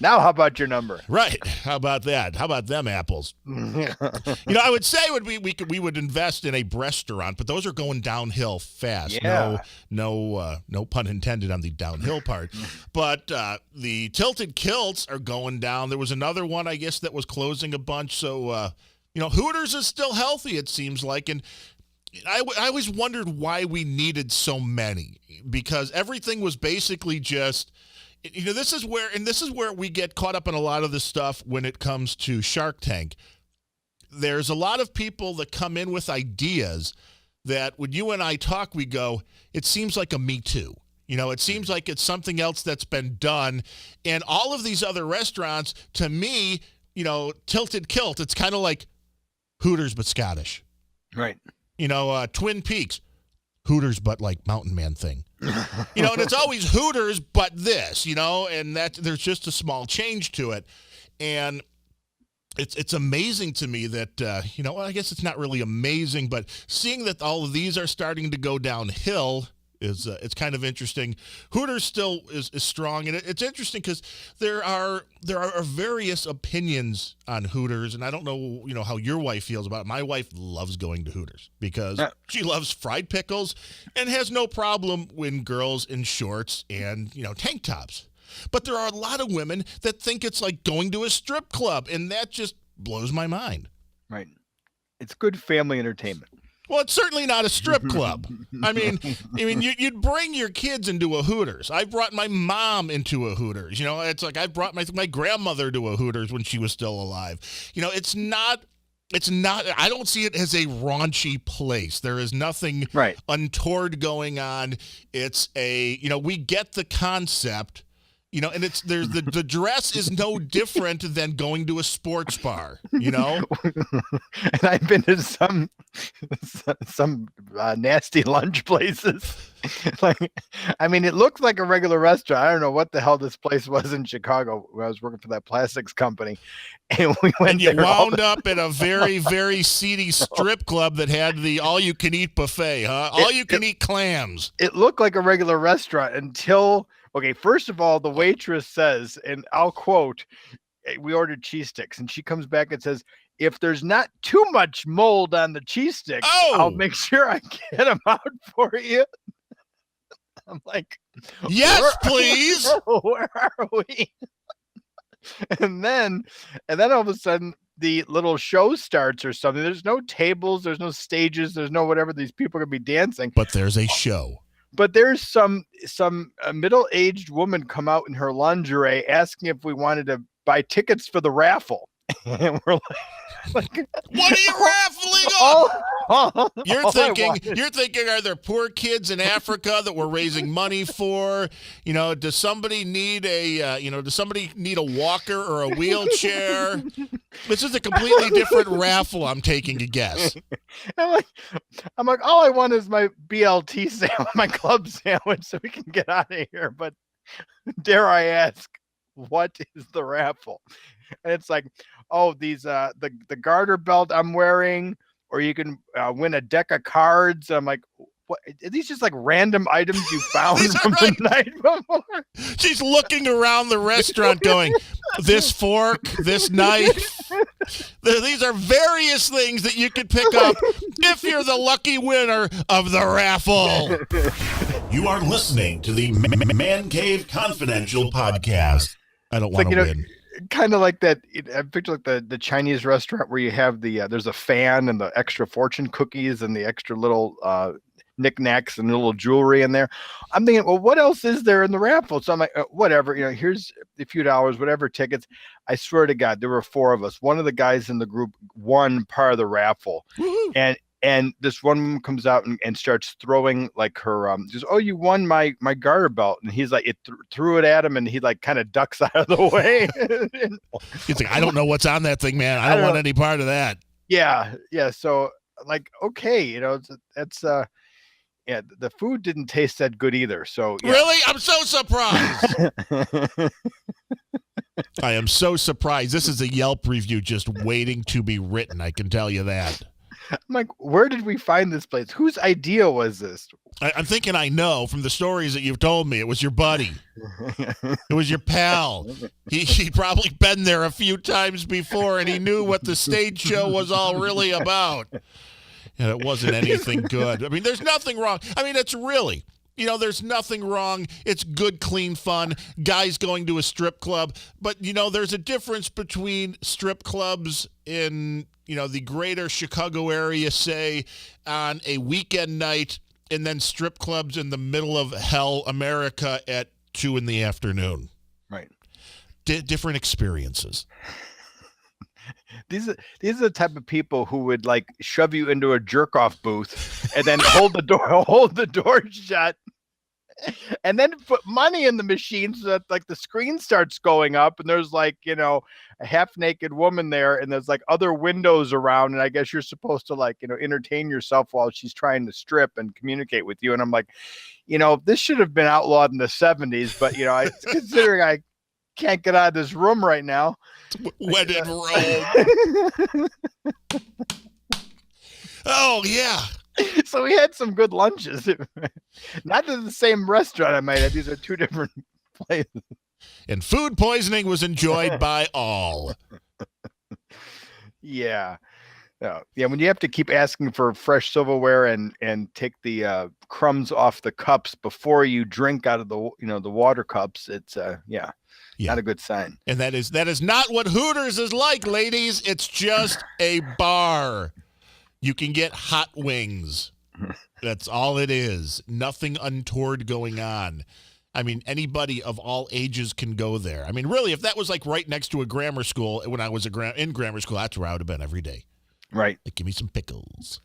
Now, how about your number? Right. How about that? How about them apples? I would say we would invest in a restaurant, but those are going downhill fast. Yeah. No pun intended on the downhill part. But the Tilted Kilts are going down. There was another one, I guess, that was closing a bunch. So Hooters is still healthy, it seems like, and I always wondered why we needed so many, because everything was basically just. This is where we get caught up in a lot of this stuff when it comes to Shark Tank. There's a lot of people that come in with ideas that when you and I talk, we go, it seems like a Me Too. It seems like it's something else that's been done. And all of these other restaurants, to me, Tilted Kilt, it's kind of like Hooters but Scottish. Right. Twin Peaks, Hooters but like Mountain Man thing. And it's always Hooters but this, and that there's just a small change to it. And it's amazing to me that, I guess it's not really amazing, but seeing that all of these are starting to go downhill is it's kind of interesting. Hooters still is strong, and it's interesting because there are various opinions on Hooters, and I don't know how your wife feels about it. My wife loves going to Hooters because she loves fried pickles and has no problem when girls in shorts and tank tops. But there are a lot of women that think it's like going to a strip club, and that just blows my mind. Right. It's good family entertainment. Well, it's certainly not a strip club. You'd bring your kids into a Hooters. I brought my mom into a Hooters. It's like I brought my grandmother to a Hooters when she was still alive. It's not It's not, I don't see it as a raunchy place. There is nothing Right. untoward going on. It's we get the concept, and the dress is no different than going to a sports bar, And I've been to some nasty lunch places. It looked like a regular restaurant. I don't know what the hell this place was in Chicago where I was working for that plastics company. And we went and you there wound up at a very, very seedy strip club that had the all-you-can-eat buffet, huh? All-you-can-eat clams. It looked like a regular restaurant until, okay, first of all, the waitress says, and I'll quote, we ordered cheese sticks, and she comes back and says, if there's not too much mold on the cheese sticks, I'll make sure I get them out for you. I'm like, yes, please. Where are we? And then all of a sudden the little show starts or something. There's no tables, there's no stages, there's no whatever. These people are gonna be dancing. But there's a show. But there's some middle-aged woman come out in her lingerie asking if we wanted to buy tickets for the raffle. And we're like, what are you raffling on? You're thinking, are there poor kids in Africa that we're raising money for? Does somebody need a walker or a wheelchair? This is a completely different raffle, I'm taking a guess. I'm like, all I want is my BLT sandwich, my club sandwich, so we can get out of here. But dare I ask, what is the raffle? And it's like, oh, these the garter belt I'm wearing, or you can win a deck of cards. I'm like, what? Are these just like random items you found from the night before? She's looking around the restaurant going, this fork, this knife. These are various things that you could pick up if you're the lucky winner of the raffle. You are listening to the Man Cave Confidential podcast. I don't want to win. Kind of like that. I picture like the Chinese restaurant where you have there's a fan and the extra fortune cookies and the extra little knickknacks and little jewelry in there. I'm thinking, well, what else is there in the raffle? So I'm like, whatever, here's a few dollars, whatever tickets. I swear to God, there were 4 of us. One of the guys in the group won part of the raffle. Woo-hoo. And this one woman comes out and starts throwing like her, just, oh, you won my garter belt. And he's like, threw it at him, and he like kind of ducks out of the way. He's like, I don't know what's on that thing, man. I don't want any part of that. Yeah. So like, okay, that's the food didn't taste that good either. So yeah. Really? I'm so surprised. I am so surprised. This is a Yelp review just waiting to be written. I can tell you that. I'm like, where did we find this place? Whose idea was this? I'm thinking I know from the stories that you've told me. It was your buddy. It was your pal. He'd probably been there a few times before, and he knew what the stage show was all really about. And it wasn't anything good. I mean, there's nothing wrong. I mean, it's really, there's nothing wrong. It's good, clean fun. Guys going to a strip club. But, there's a difference between strip clubs in, the greater Chicago area, say, on a weekend night, and then strip clubs in the middle of hell, America, at 2 p.m. Right. Different experiences. These are the type of people who would like shove you into a jerk off booth and then hold the door shut, and then put money in the machine so that like the screen starts going up, and there's like, a half naked woman there, and there's like other windows around, and I guess you're supposed to like, entertain yourself while she's trying to strip and communicate with you. And I'm like, this should have been outlawed in the 70s, but considering I can't get out of this room right now. When in Rome. Oh, yeah. So we had some good lunches. Not at the same restaurant, I might add. These are 2 different places. And food poisoning was enjoyed by all. Yeah. Yeah, when you have to keep asking for fresh silverware and take the crumbs off the cups before you drink out of the the water cups, it's not a good sign. And that is not what Hooters is like, ladies. It's just a bar. You can get hot wings. That's all it is. Nothing untoward going on. I mean, anybody of all ages can go there. I mean, really, if that was like right next to a grammar school, when I was in grammar school, that's where I would have been every day. Right. Like, give me some pickles.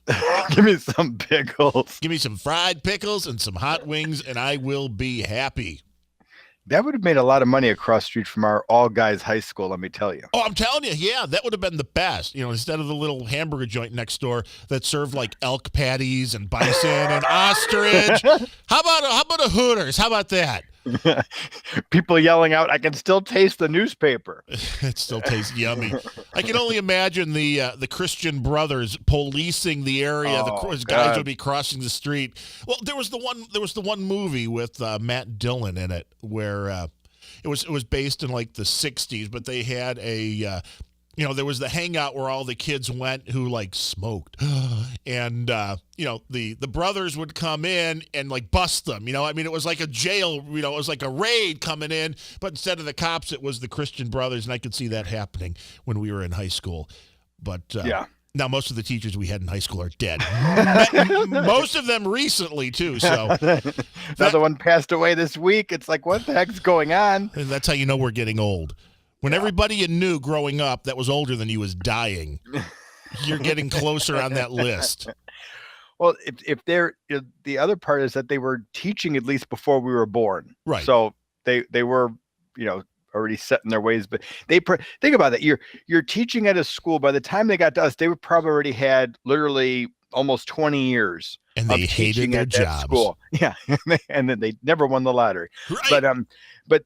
Give me some pickles. Give me some fried pickles and some hot wings, and I will be happy. That would have made a lot of money across the street from our all guys high school, let me tell you. Oh, I'm telling you, yeah, that would have been the best. Instead of the little hamburger joint next door that served like elk patties and bison and ostrich. How about a Hooters? How about that? People yelling out, I can still taste the newspaper. It still tastes yummy. I can only imagine the Christian Brothers policing the area. The guys would be crossing the street. Well, there was the one movie with Matt Dillon in it where it was based in like the 60s, but they had a there was the hangout where all the kids went who like smoked, and the brothers would come in and like bust them. It was like a jail. It was like a raid coming in, but instead of the cops, it was the Christian Brothers, and I could see that happening when we were in high school. But yeah. Now most of the teachers we had in high school are dead. Most of them recently too. So another one passed away this week. It's like, what the heck's going on? And that's how you know we're getting old. When everybody you knew growing up that was older than you was dying, you're getting closer on that list. Well, if they're the other part is that they were teaching at least before we were born, right? So they were already set in their ways. But think about that. You're teaching at a school. By the time they got to us, they would probably already had literally almost 20 years. And they hated their jobs. School. Yeah, and then they never won the lottery. Right. But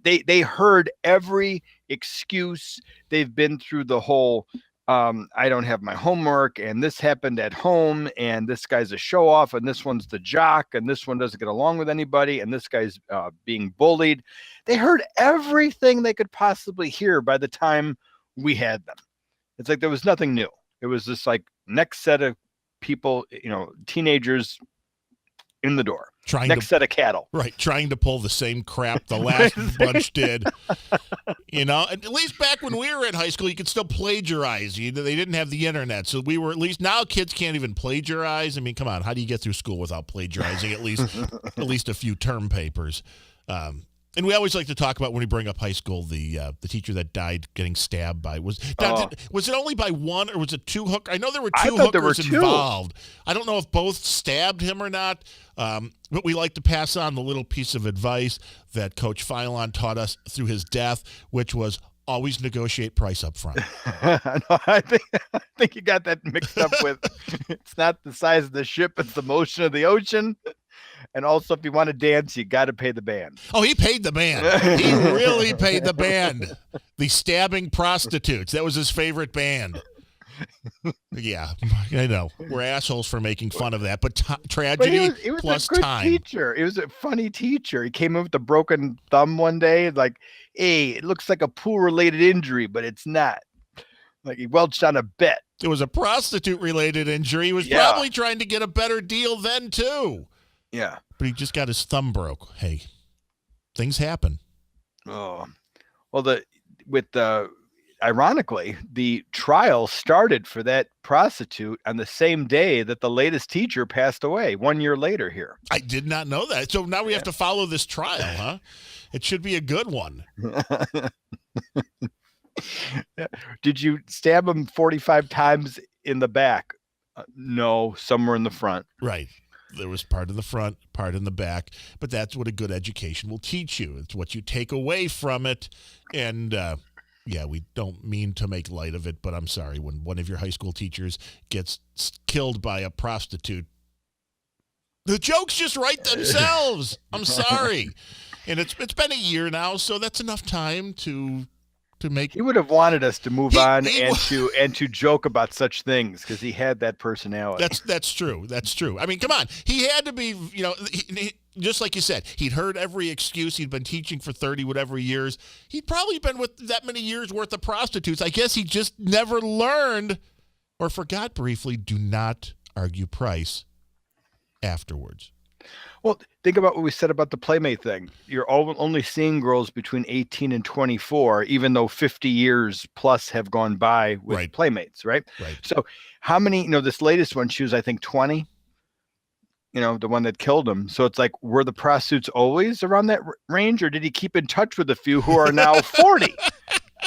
they heard every excuse. They've been through the whole. I don't have my homework, and this happened at home, and this guy's a show off, and this one's the jock, and this one doesn't get along with anybody, and this guy's being bullied. They heard everything they could possibly hear by the time we had them. It's like there was nothing new. It was just like next set of people, teenagers in the door. Next set of cattle. Right. Trying to pull the same crap the last bunch did. At least back when we were in high school, you could still plagiarize. They didn't have the internet. So we were at least, now kids can't even plagiarize. I mean, come on. How do you get through school without plagiarizing at least a few term papers? And we always like to talk about when we bring up high school, the teacher that died getting stabbed by was it only by one or was it two hook? I know there were two hookers involved. I don't know if both stabbed him or not. But we like to pass on the little piece of advice that Coach Philon taught us through his death, which was always negotiate price up front. No, I think you got that mixed up with it's not the size of the ship, it's the motion of the ocean. And also, if you want to dance, you got to pay the band. Oh, he paid the band. He really paid the band. The Stabbing Prostitutes. That was his favorite band. Yeah, I know. We're assholes for making fun of that, but tragedy it was plus a good time. Teacher. It was a funny teacher. He came in with a broken thumb one day, like, hey, it looks like a pool-related injury, but it's not. Like he welched on a bet. It was a prostitute-related injury. He was probably trying to get a better deal then, too. Yeah. But he just got his thumb broke. Hey, things happen. Oh, well, ironically, the trial started for that prostitute on the same day that the latest teacher passed away 1 year later here. I did not know that. So now we have to follow this trial, huh? It should be a good one. Did you stab him 45 times in the back? No, somewhere in the front. Right. There was part in the front, part in the back, but that's what a good education will teach you. It's what you take away from it. And, we don't mean to make light of it, but I'm sorry. When one of your high school teachers gets killed by a prostitute, the jokes just write themselves. I'm sorry. And it's been a year now, so that's enough time to make. He would have wanted us to move on and to joke about such things because he had that personality. That's true. That's true. I mean, come on. He had to be, just like you said, he'd heard every excuse. He'd been teaching for 30 whatever years. He'd probably been with that many years worth of prostitutes. I guess he just never learned or forgot briefly, do not argue price afterwards. Well, think about what we said about the Playmate thing. You're only seeing girls between 18 and 24, even though 50 years plus have gone by with Playmates, right? Right. So how many, this latest one, she was, I think, 20, the one that killed him. So it's like, were the prostitutes always around that range, or did he keep in touch with a few who are now 40?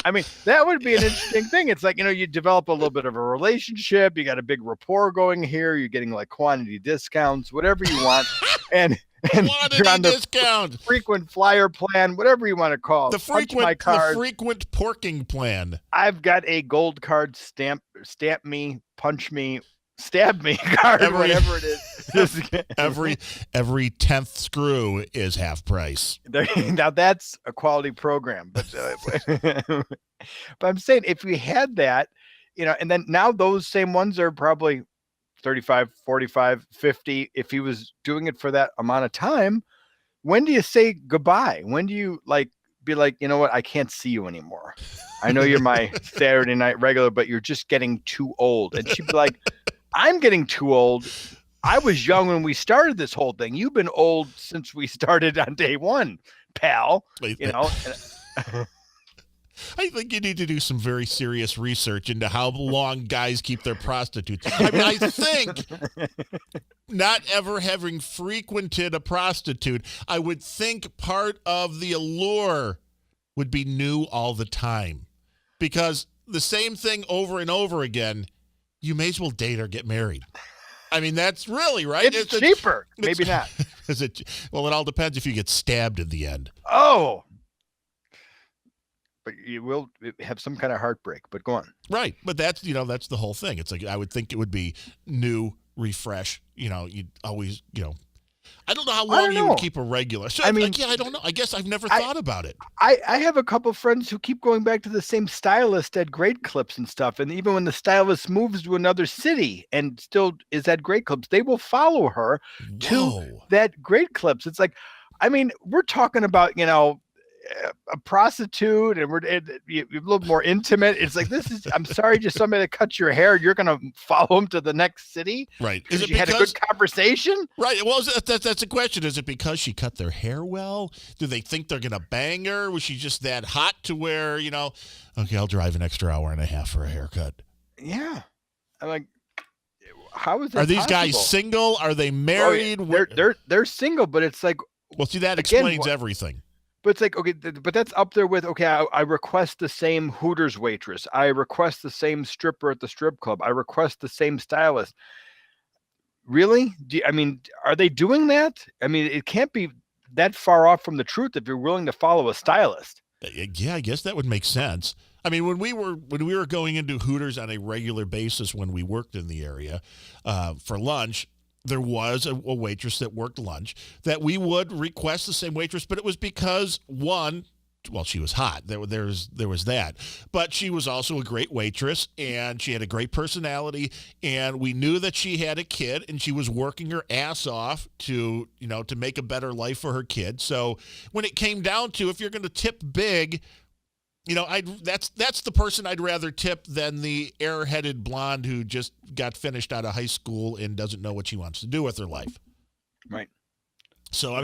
I mean, that would be an interesting thing. It's like, you develop a little bit of a relationship. You got a big rapport going here. You're getting like quantity discounts, whatever you want. And you're on the discount, frequent flyer plan, whatever you want to call it. The frequent porking plan. I've got a gold card stamp me, punch me, stab me card, whatever it is. every 10th screw is half price. Now that's a quality program, but but I'm saying if we had that, and then now those same ones are probably 35, 45, 50. If he was doing it for that amount of time, when do you say goodbye? When do you be like, you know what? I can't see you anymore. I know you're my Saturday night regular, but you're just getting too old. And she'd be like, I'm getting too old. I was young when we started this whole thing. You've been old since we started on day one, pal. I think you need to do some very serious research into how long guys keep their prostitutes. I mean, I think not ever having frequented a prostitute, I would think part of the allure would be new all the time. Because the same thing over and over again, you may as well date or get married. I mean, that's really right. It's cheaper. Maybe not. Well, it all depends if you get stabbed in the end. Oh. But you will have some kind of heartbreak, but go on. Right. But that's the whole thing. It's like, I would think it would be new, refresh, you'd always, I don't know how long you would keep a regular. So, I don't know. I guess I've never thought about it. I have a couple of friends who keep going back to the same stylist at Great Clips and stuff. And even when the stylist moves to another city and still is at Great Clips, they will follow her to that Great Clips. It's like, we're talking about, a prostitute, and you're a little more intimate. It's like, I'm sorry, just somebody that cuts your hair, you're going to follow him to the next city? Right. Is it you had a good conversation? Right. Well, that's a question. Is it because she cut their hair well? Do they think they're going to bang her? Was she just that hot to where, okay, I'll drive an extra hour and a half for a haircut? Yeah. I'm like, how is that Are these possible? guys single? Are they married? Oh, yeah. They're single, but it's like, well, see, that explains everything. But it's like, okay, but that's up there with, okay, I request the same Hooters waitress. I request the same stripper at the strip club. I request the same stylist. Really? Are they doing that? It can't be that far off from the truth if you're willing to follow a stylist. Yeah, I guess that would make sense. When we were going into Hooters on a regular basis when we worked in the area for lunch, there was a waitress that worked lunch that we would request the same waitress, but it was because she was hot. There was that, but she was also a great waitress and she had a great personality, and we knew that she had a kid and she was working her ass off to make a better life for her kid. So when it came down to, if you're going to tip big, that's the person I'd rather tip than the airheaded blonde who just got finished out of high school and doesn't know what she wants to do with her life. Right. So,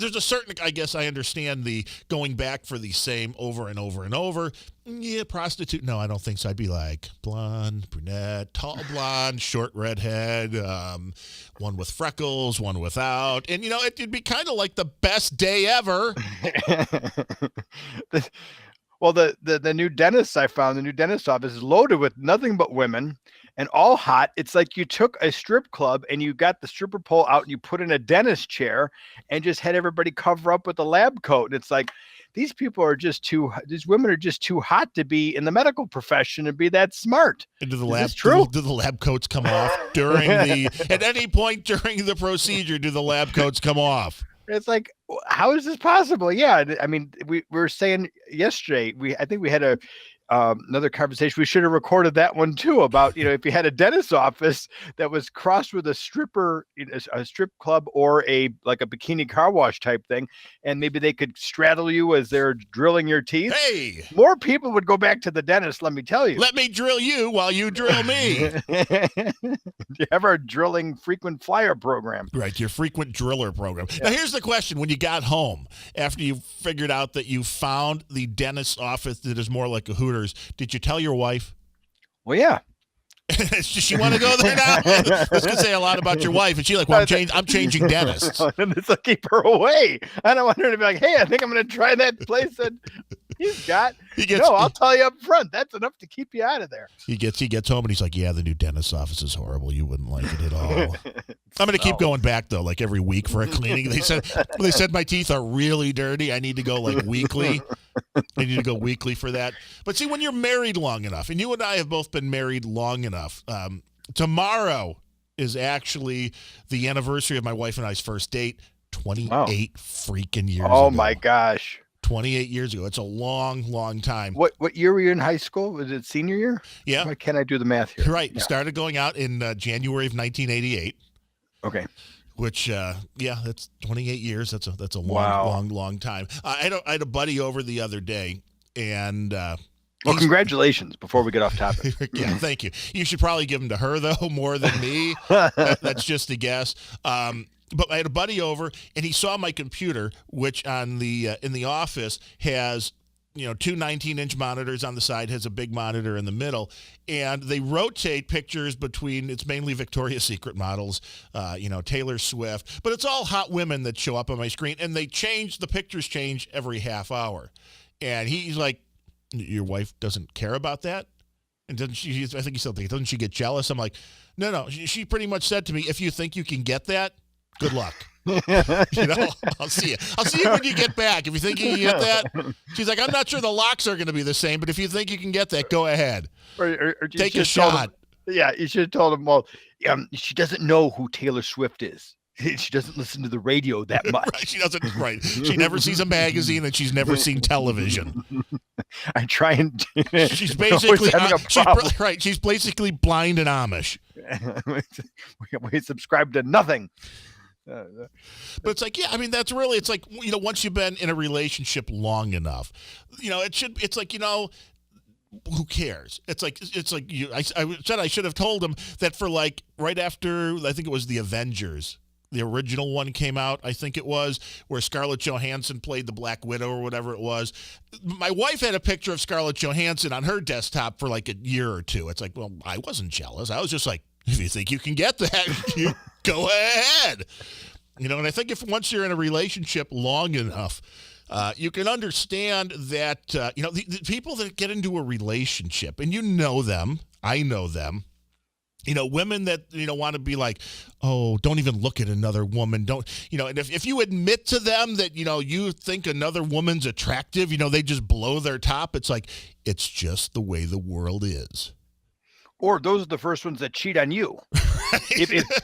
there's a certain, I guess I understand the going back for the same over and over and over. Yeah, prostitute. No, I don't think so. I'd be like blonde, brunette, tall blonde, short redhead, one with freckles, one without. And, it'd be kind of like the best day ever. Well, the new dentist I found, the new dentist office is loaded with nothing but women and all hot. It's like you took a strip club and you got the stripper pole out and you put in a dentist chair and just had everybody cover up with a lab coat. And it's like, these women are just too hot to be in the medical profession and be that smart. And do the lab coats come off at any point during the procedure, do the lab coats come off? It's like, how is this possible? Yeah. We were saying yesterday, I think we had another conversation. We should have recorded that one too about, if you had a dentist office that was crossed with a stripper, a strip club or a bikini car wash type thing, and maybe they could straddle you as they're drilling your teeth. Hey, more people would go back to the dentist. Let me tell you. Let me drill you while you drill me. You have our drilling frequent flyer program. Right, your frequent driller program. Yeah. Now, here's the question. When you got home, after you figured out that you found the dentist's office that is more like a Hooters, did you tell your wife? Well, yeah. Does she want to go there now? This could say a lot about your wife. And she's like, well, I'm changing dentists. And this will keep her away. I don't want her to be like, hey, I think I'm going to try that place He's got. He gets. No, I'll tell you up front. That's enough to keep you out of there. He gets home and he's like, yeah, the new dentist's office is horrible. You wouldn't like it at all. I'm going to keep going back though, like every week for a cleaning. They said my teeth are really dirty. I need to go like weekly. I need to go weekly for that. But see, when you're married long enough, and you and I have both been married long enough, tomorrow is actually the anniversary of my wife and I's first date. 28 freaking years ago. Oh my gosh. 28 years ago. It's a long, long time. What year were you in high school? Was it senior year? Yeah. Why can't I do the math here? Right. Yeah. Started going out in January of 1988. Okay. Which, that's 28 years. That's a long, Wow. long time. I had a buddy over the other day, and well, congratulations. Before we get off topic. yeah, thank you. You should probably give them to her though, more than me. That's just a guess. But I had a buddy over, and he saw my computer, which on the in the office has two 19-inch monitors on the side, has a big monitor in the middle, and they rotate pictures between. It's mainly Victoria's Secret models, Taylor Swift, but it's all hot women that show up on my screen, and the pictures change every half hour, and he's like, "Your wife doesn't care about that?" And doesn't she? I think he still thinks, doesn't she get jealous? I'm like, no. She pretty much said to me, if you think you can get that, good luck. I'll see you. I'll see you when you get back. If you think you can get that, she's like, I'm not sure the locks are going to be the same, but if you think you can get that, go ahead. Or take a shot. Yeah, you should have told him, well, she doesn't know who Taylor Swift is. She doesn't listen to the radio that much. Right, she doesn't. Right. She never sees a magazine, and she's never seen television. I try and. She's basically she's basically blind and Amish. We subscribe to nothing. But it's like, yeah, I mean, that's really, it's like, once you've been in a relationship long enough, it's like, who cares? It's like I said I should have told him that for like right after, I think it was the Avengers, the original one came out, I think it was, where Scarlett Johansson played the Black Widow or whatever it was. My wife had a picture of Scarlett Johansson on her desktop for like a year or two. It's like, well, I wasn't jealous. I was just like, if you think you can get that, you go ahead. And I think if once you're in a relationship long enough, you can understand that, the people that get into a relationship, and them, I know them, women that, want to be like, oh, don't even look at another woman. Don't, and if you admit to them that, you think another woman's attractive, they just blow their top. It's like, it's just the way the world is. Or those are the first ones that cheat on you.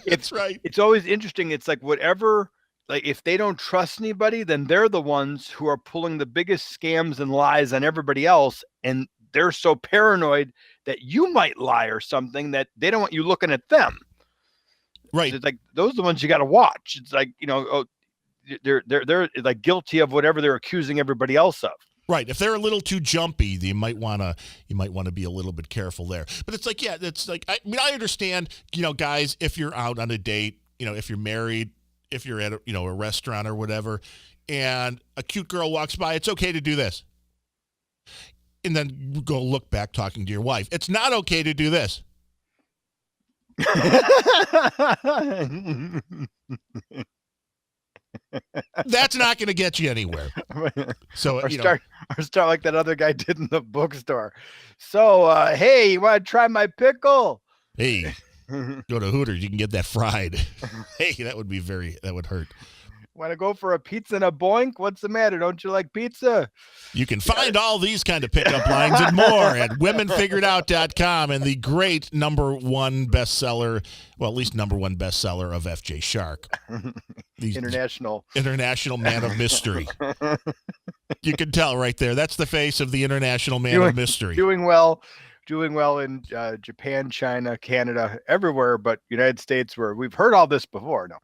That's right. It's always interesting. It's like whatever, like if they don't trust anybody, then they're the ones who are pulling the biggest scams and lies on everybody else. And they're so paranoid that you might lie or something that they don't want you looking at them. Right. So it's like, those are the ones you got to watch. It's like, they're like guilty of whatever they're accusing everybody else of. Right. If they're a little too jumpy, you might want to be a little bit careful there. But it's like, yeah, it's like, I understand, guys, if you're out on a date, if you're married, if you're at a restaurant or whatever, and a cute girl walks by, it's okay to do this. And then go look back talking to your wife. It's not okay to do this. That's not going to get you anywhere. So or start like that other guy did in the bookstore. So, hey, you want to try my pickle? Hey, go to Hooters. You can get that fried. Hey, that would hurt. Want to go for a pizza and a boink? What's the matter? Don't you like pizza? You can find all these kind of pickup lines and more at womenfiguredout.com and the great number one bestseller, well, at least number one bestseller of FJ Shark. International man of mystery. You can tell right there. That's the face of the international man of mystery. Doing well in Japan, China, Canada, everywhere, but United States, where we've heard all this before. No.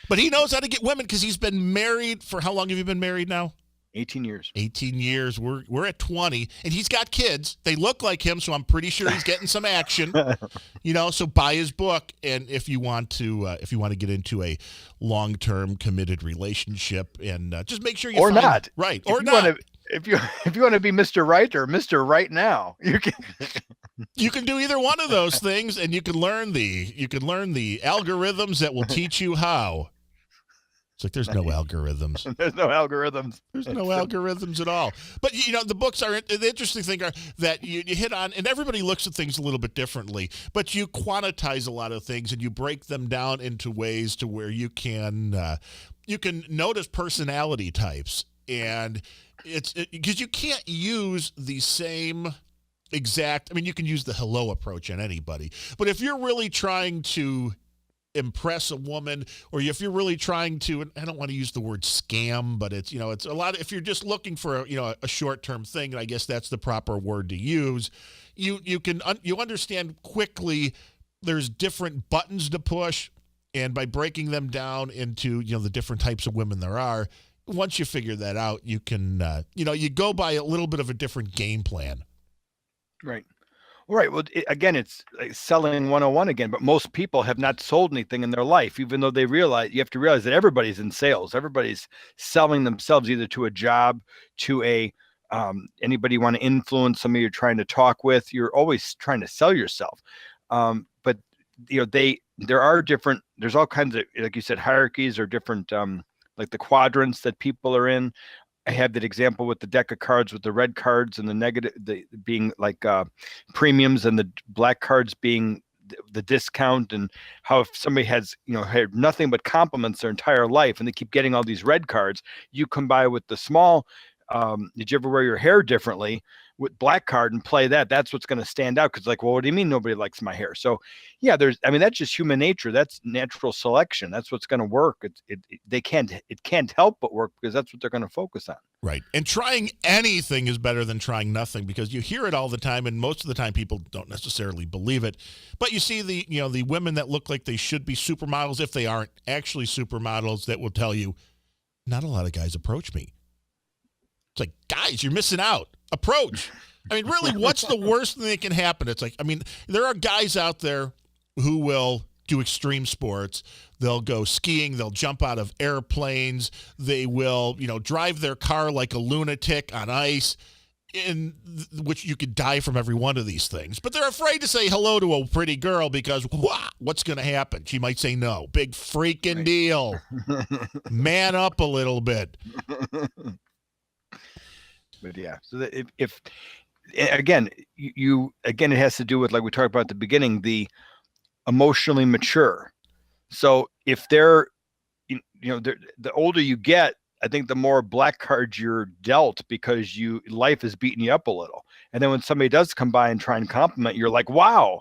But he knows how to get women because he's been married for how long have you been married now? 18 years. 18 years. We're at 20, and he's got kids. They look like him, so I'm pretty sure he's getting some action. So buy his book, and if you want to get into a long-term committed relationship, and just make sure you or find, not right if or not. If you want to be Mr. Right or Mr. Right now, you can. You can do either one of those things, and you can learn the algorithms that will teach you how. It's like there's no algorithms. There's no algorithms. There's no algorithms at all. But, the books are, the interesting thing are that you hit on, and everybody looks at things a little bit differently, but you quantize a lot of things and you break them down into ways to where you can notice personality types. And it's because you can't use the same exact, you can use the hello approach on anybody. But if you're really trying to impress a woman, or if you're really trying to, and I don't want to use the word scam, but it's it's a lot. If you're just looking for a short-term thing, and I guess that's the proper word to use, you understand quickly there's different buttons to push, and by breaking them down into the different types of women there are, once you figure that out, you can you go by a little bit of a different game plan. Right. Right. Well, again, it's like selling 101 again, but most people have not sold anything in their life, even though you have to realize that everybody's in sales. Everybody's selling themselves either to a job, to anybody you want to influence, somebody you're trying to talk with. You're always trying to sell yourself. But there are different, there's all kinds of, like you said, hierarchies or different, like the quadrants that people are in. I have that example with the deck of cards with the red cards and the negative, being like premiums, and the black cards being the discount, and how if somebody has had nothing but compliments their entire life and they keep getting all these red cards, you come by with the small, did you ever wear your hair differently, with black card, and play that's what's going to stand out. Because like, well, what do you mean nobody likes my hair? So yeah, that's just human nature. That's natural selection. That's what's going to work. It can't help but work, because that's what they're going to focus on. Right. And trying anything is better than trying nothing, because you hear it all the time, and most of the time people don't necessarily believe it. But you see the women that look like they should be supermodels, if they aren't actually supermodels, that will tell you, not a lot of guys approach me. It's like, guys, you're missing out. Approach. Really, what's the worst thing that can happen? It's like, there are guys out there who will do extreme sports. They'll go skiing. They'll jump out of airplanes. They will, drive their car like a lunatic on ice, in which you could die from every one of these things. But they're afraid to say hello to a pretty girl because, what's going to happen? She might say no. Big freaking deal. Man up a little bit. But yeah, so that if again, it has to do with, like we talked about at the beginning, the emotionally mature. So if they're, the older you get, I think the more black cards you're dealt, because life is beating you up a little. And then when somebody does come by and try and compliment, you're like, wow,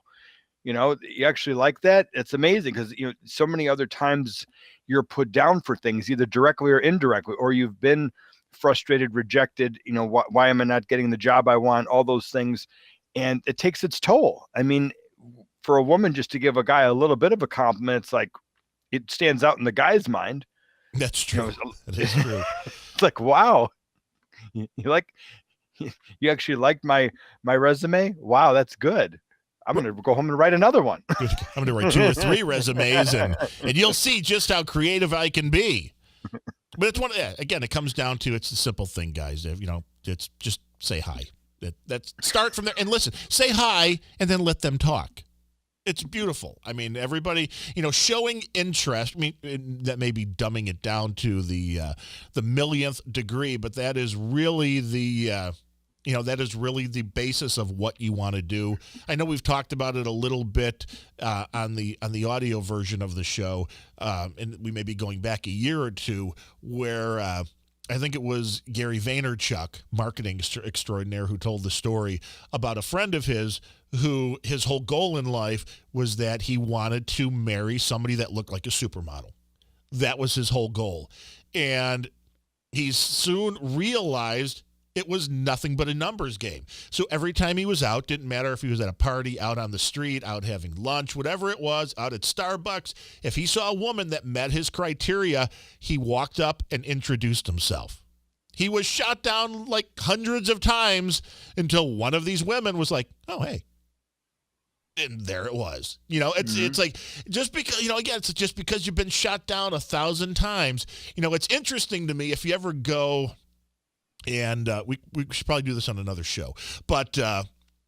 you actually like that? It's amazing, because so many other times you're put down for things, either directly or indirectly, or you've been frustrated, rejected, why am I not getting the job I want, all those things. And it takes its toll. For a woman just to give a guy a little bit of a compliment, it's like, it stands out in the guy's mind. That's true. That is true. It's like, wow, you actually liked my resume? Wow, that's good. I'm going to go home and write another one. I'm going to write 2 or 3 resumes, and you'll see just how creative I can be. But it's again, it comes down to, it's the simple thing, guys. It's just say hi. That's start from there and listen. Say hi, and then let them talk. It's beautiful. Everybody, showing interest. That may be dumbing it down to the millionth degree, but that is really the basis of what you want to do. I know we've talked about it a little bit on the audio version of the show, and we may be going back a year or two, where I think it was Gary Vaynerchuk, marketing extraordinaire, who told the story about a friend of his who his whole goal in life was that he wanted to marry somebody that looked like a supermodel. That was his whole goal. And he soon realized it was nothing but a numbers game. So every time he was out, didn't matter if he was at a party, out on the street, out having lunch, whatever it was, out at Starbucks, if he saw a woman that met his criteria, he walked up and introduced himself. He was shot down like hundreds of times until one of these women was like, oh, hey. And there it was. It's like, just because, again, it's just because you've been shot down 1,000 times. It's interesting to me, if you ever go, and we should probably do this on another show, but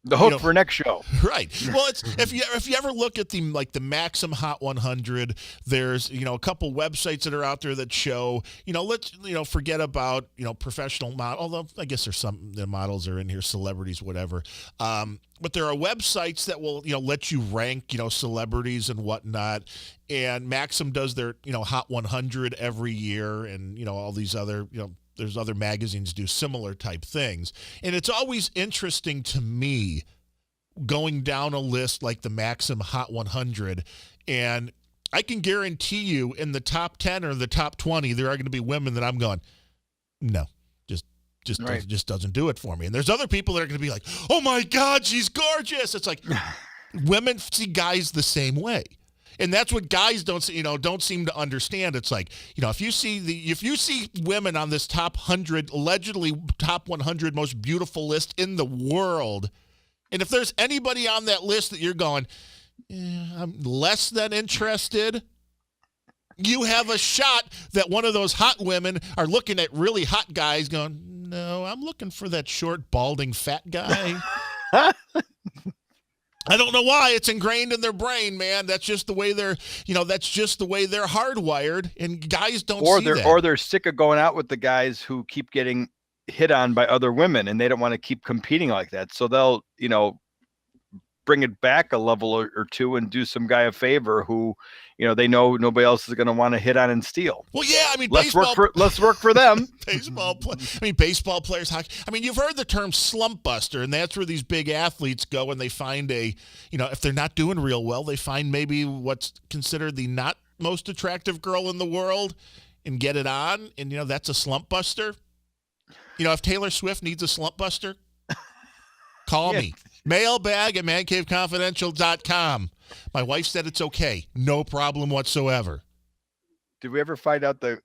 The hook for next show. Right. Well, it's if you ever look at the Maxim Hot 100, there's a couple websites that are out there that show let's forget about professional model. Although I guess there's some the models are in here, celebrities, whatever. But there are websites that will let you rank celebrities and whatnot. And Maxim does their Hot 100 every year, and all these other there's other magazines do similar type things. And it's always interesting to me going down a list like the Maxim Hot 100, and I can guarantee you in the top 10 or the top 20, there are going to be women that I'm going, no, just doesn't do it for me. And there's other people that are going to be like, oh my God, she's gorgeous. It's like women see guys the same way. And that's what guys don't seem to understand. It's like, if you see women on this top 100, allegedly top 100 most beautiful list in the world, and if there's anybody on that list that you're going, I'm less than interested, you have a shot that one of those hot women are looking at really hot guys going, no, I'm looking for that short, balding, fat guy. I don't know why. It's ingrained in their brain, man. That's just the way they're hardwired, and guys don't see that. Or they're sick of going out with the guys who keep getting hit on by other women, and they don't want to keep competing like that. So they'll, bring it back a level or two and do some guy a favor who, they know nobody else is going to want to hit on and steal. Well, yeah, I mean, let's work for them. Baseball players, hockey. I mean, you've heard the term slump buster, and that's where these big athletes go and they find if they're not doing real well, they find maybe what's considered the not most attractive girl in the world and get it on, and that's a slump buster. If Taylor Swift needs a slump buster, call me. Mailbag at mancaveconfidential.com. My wife said it's okay. No problem whatsoever. Did we ever find out the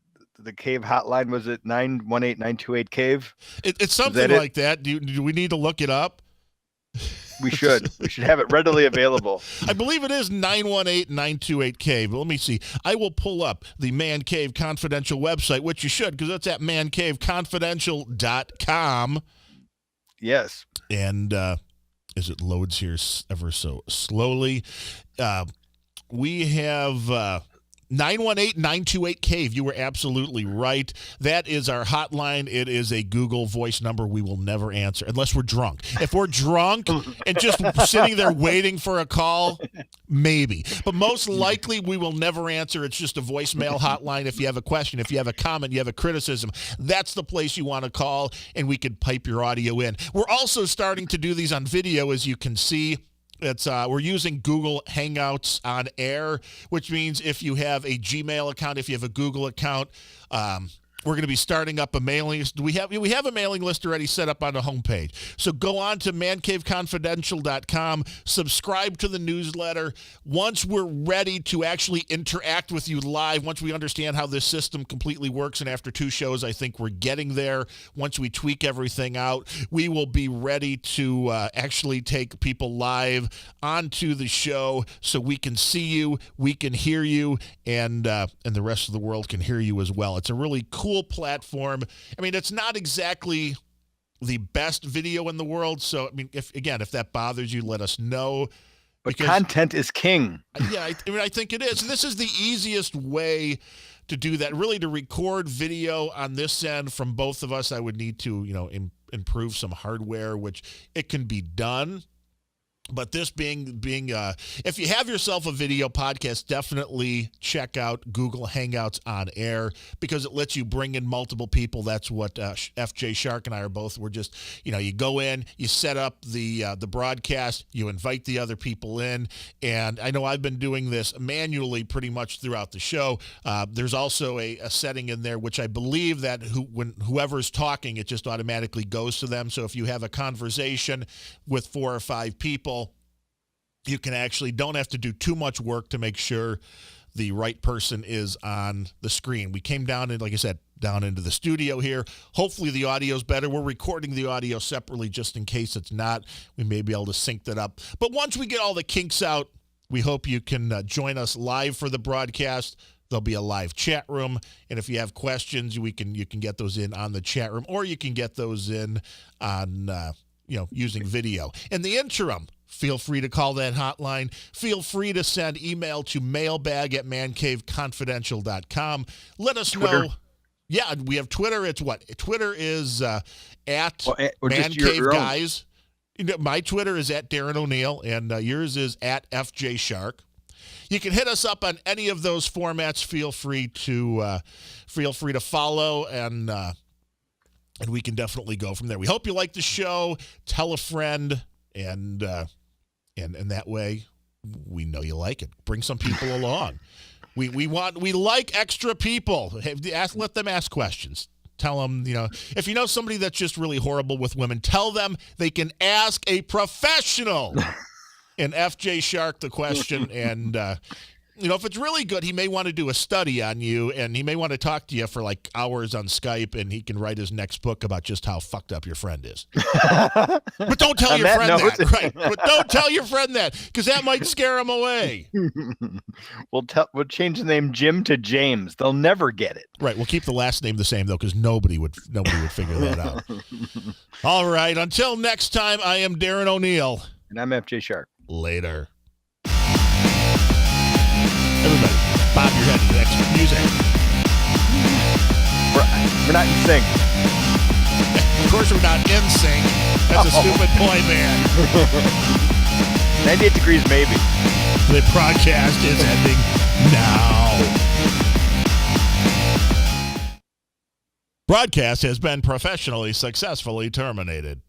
cave hotline? Was it 918-928-CAVE? It's something like that. Do we need to look it up? We should. We should have it readily available. I believe it is 918-928-CAVE. Let me see. I will pull up the Man Cave Confidential website, which you should, because that's at mancaveconfidential.com. Yes. And as it loads here ever so slowly, we have 918-928-CAVE. You were absolutely right. That is our hotline. It is a Google voice number we will never answer unless we're drunk. If we're drunk and just sitting there waiting for a call, maybe. But most likely we will never answer. It's just a voicemail hotline. If you have a question, if you have a comment, you have a criticism, that's the place you want to call, and we could pipe your audio in. We're also starting to do these on video, as you can see. We're using Google Hangouts on air, which means if you have a Gmail account, if you have a Google account, we're going to be starting up a mailing list. We have a mailing list already set up on the homepage. So go on to mancaveconfidential.com, subscribe to the newsletter. Once we're ready to actually interact with you live, once we understand how this system completely works, and after 2 shows, I think we're getting there. Once we tweak everything out, we will be ready to actually take people live onto the show so we can see you, we can hear you, and the rest of the world can hear you as well. It's a really cool platform. I mean, it's not exactly the best video in the world. So, I mean, if that bothers you, let us know. But content is king. Yeah, I think it is. And this is the easiest way to do that. Really, to record video on this end from both of us, I would need to, improve some hardware, which it can be done. But this being if you have yourself a video podcast, definitely check out Google Hangouts on air, because it lets you bring in multiple people. That's what FJ Shark and I are both. We're just, you go in, you set up the broadcast, you invite the other people in. And I know I've been doing this manually pretty much throughout the show. There's also a setting in there, which I believe that when whoever's talking, it just automatically goes to them. So if you have a conversation with 4 or 5 people, you can actually don't have to do too much work to make sure the right person is on the screen. We came down and, like I said, down into the studio here. Hopefully the audio's better. We're recording the audio separately just in case it's not. We may be able to sync that up. But once we get all the kinks out, we hope you can join us live for the broadcast. There'll be a live chat room, and if you have questions, you can get those in on the chat room, or you can get those in on using video. In the interim, feel free to call that hotline. Feel free to send email to mailbag@mancaveconfidential.com. Let us Twitter. know. Yeah, we have Twitter. It's what? Twitter is at or Man just your Cave own. Guys. My Twitter is at Darren O'Neill, and yours is at FJ Shark. You can hit us up on any of those formats. Feel free to follow, and we can definitely go from there. We hope you like the show. Tell a friend, and that way we know you like it. Bring some people along. We like extra people. Let them ask questions. Tell them, if you know somebody that's just really horrible with women, tell them they can ask a professional. And FJ Shark the question, and if it's really good, he may want to do a study on you, and he may want to talk to you for like hours on Skype, and he can write his next book about just how fucked up your friend is. But don't tell your friend that, right? But don't tell your friend that, because that might scare him away. We'll change the name Jim to James. They'll never get it. Right. We'll keep the last name the same though, because nobody would figure that out. All right. Until next time, I am Darren O'Neill, and I'm FJ Shark. Later. Everybody, bob your head to the next music. We're not in sync. Of course we're not in sync. That's a stupid boy band. 98 Degrees maybe. The broadcast is ending now. Broadcast has been professionally successfully terminated.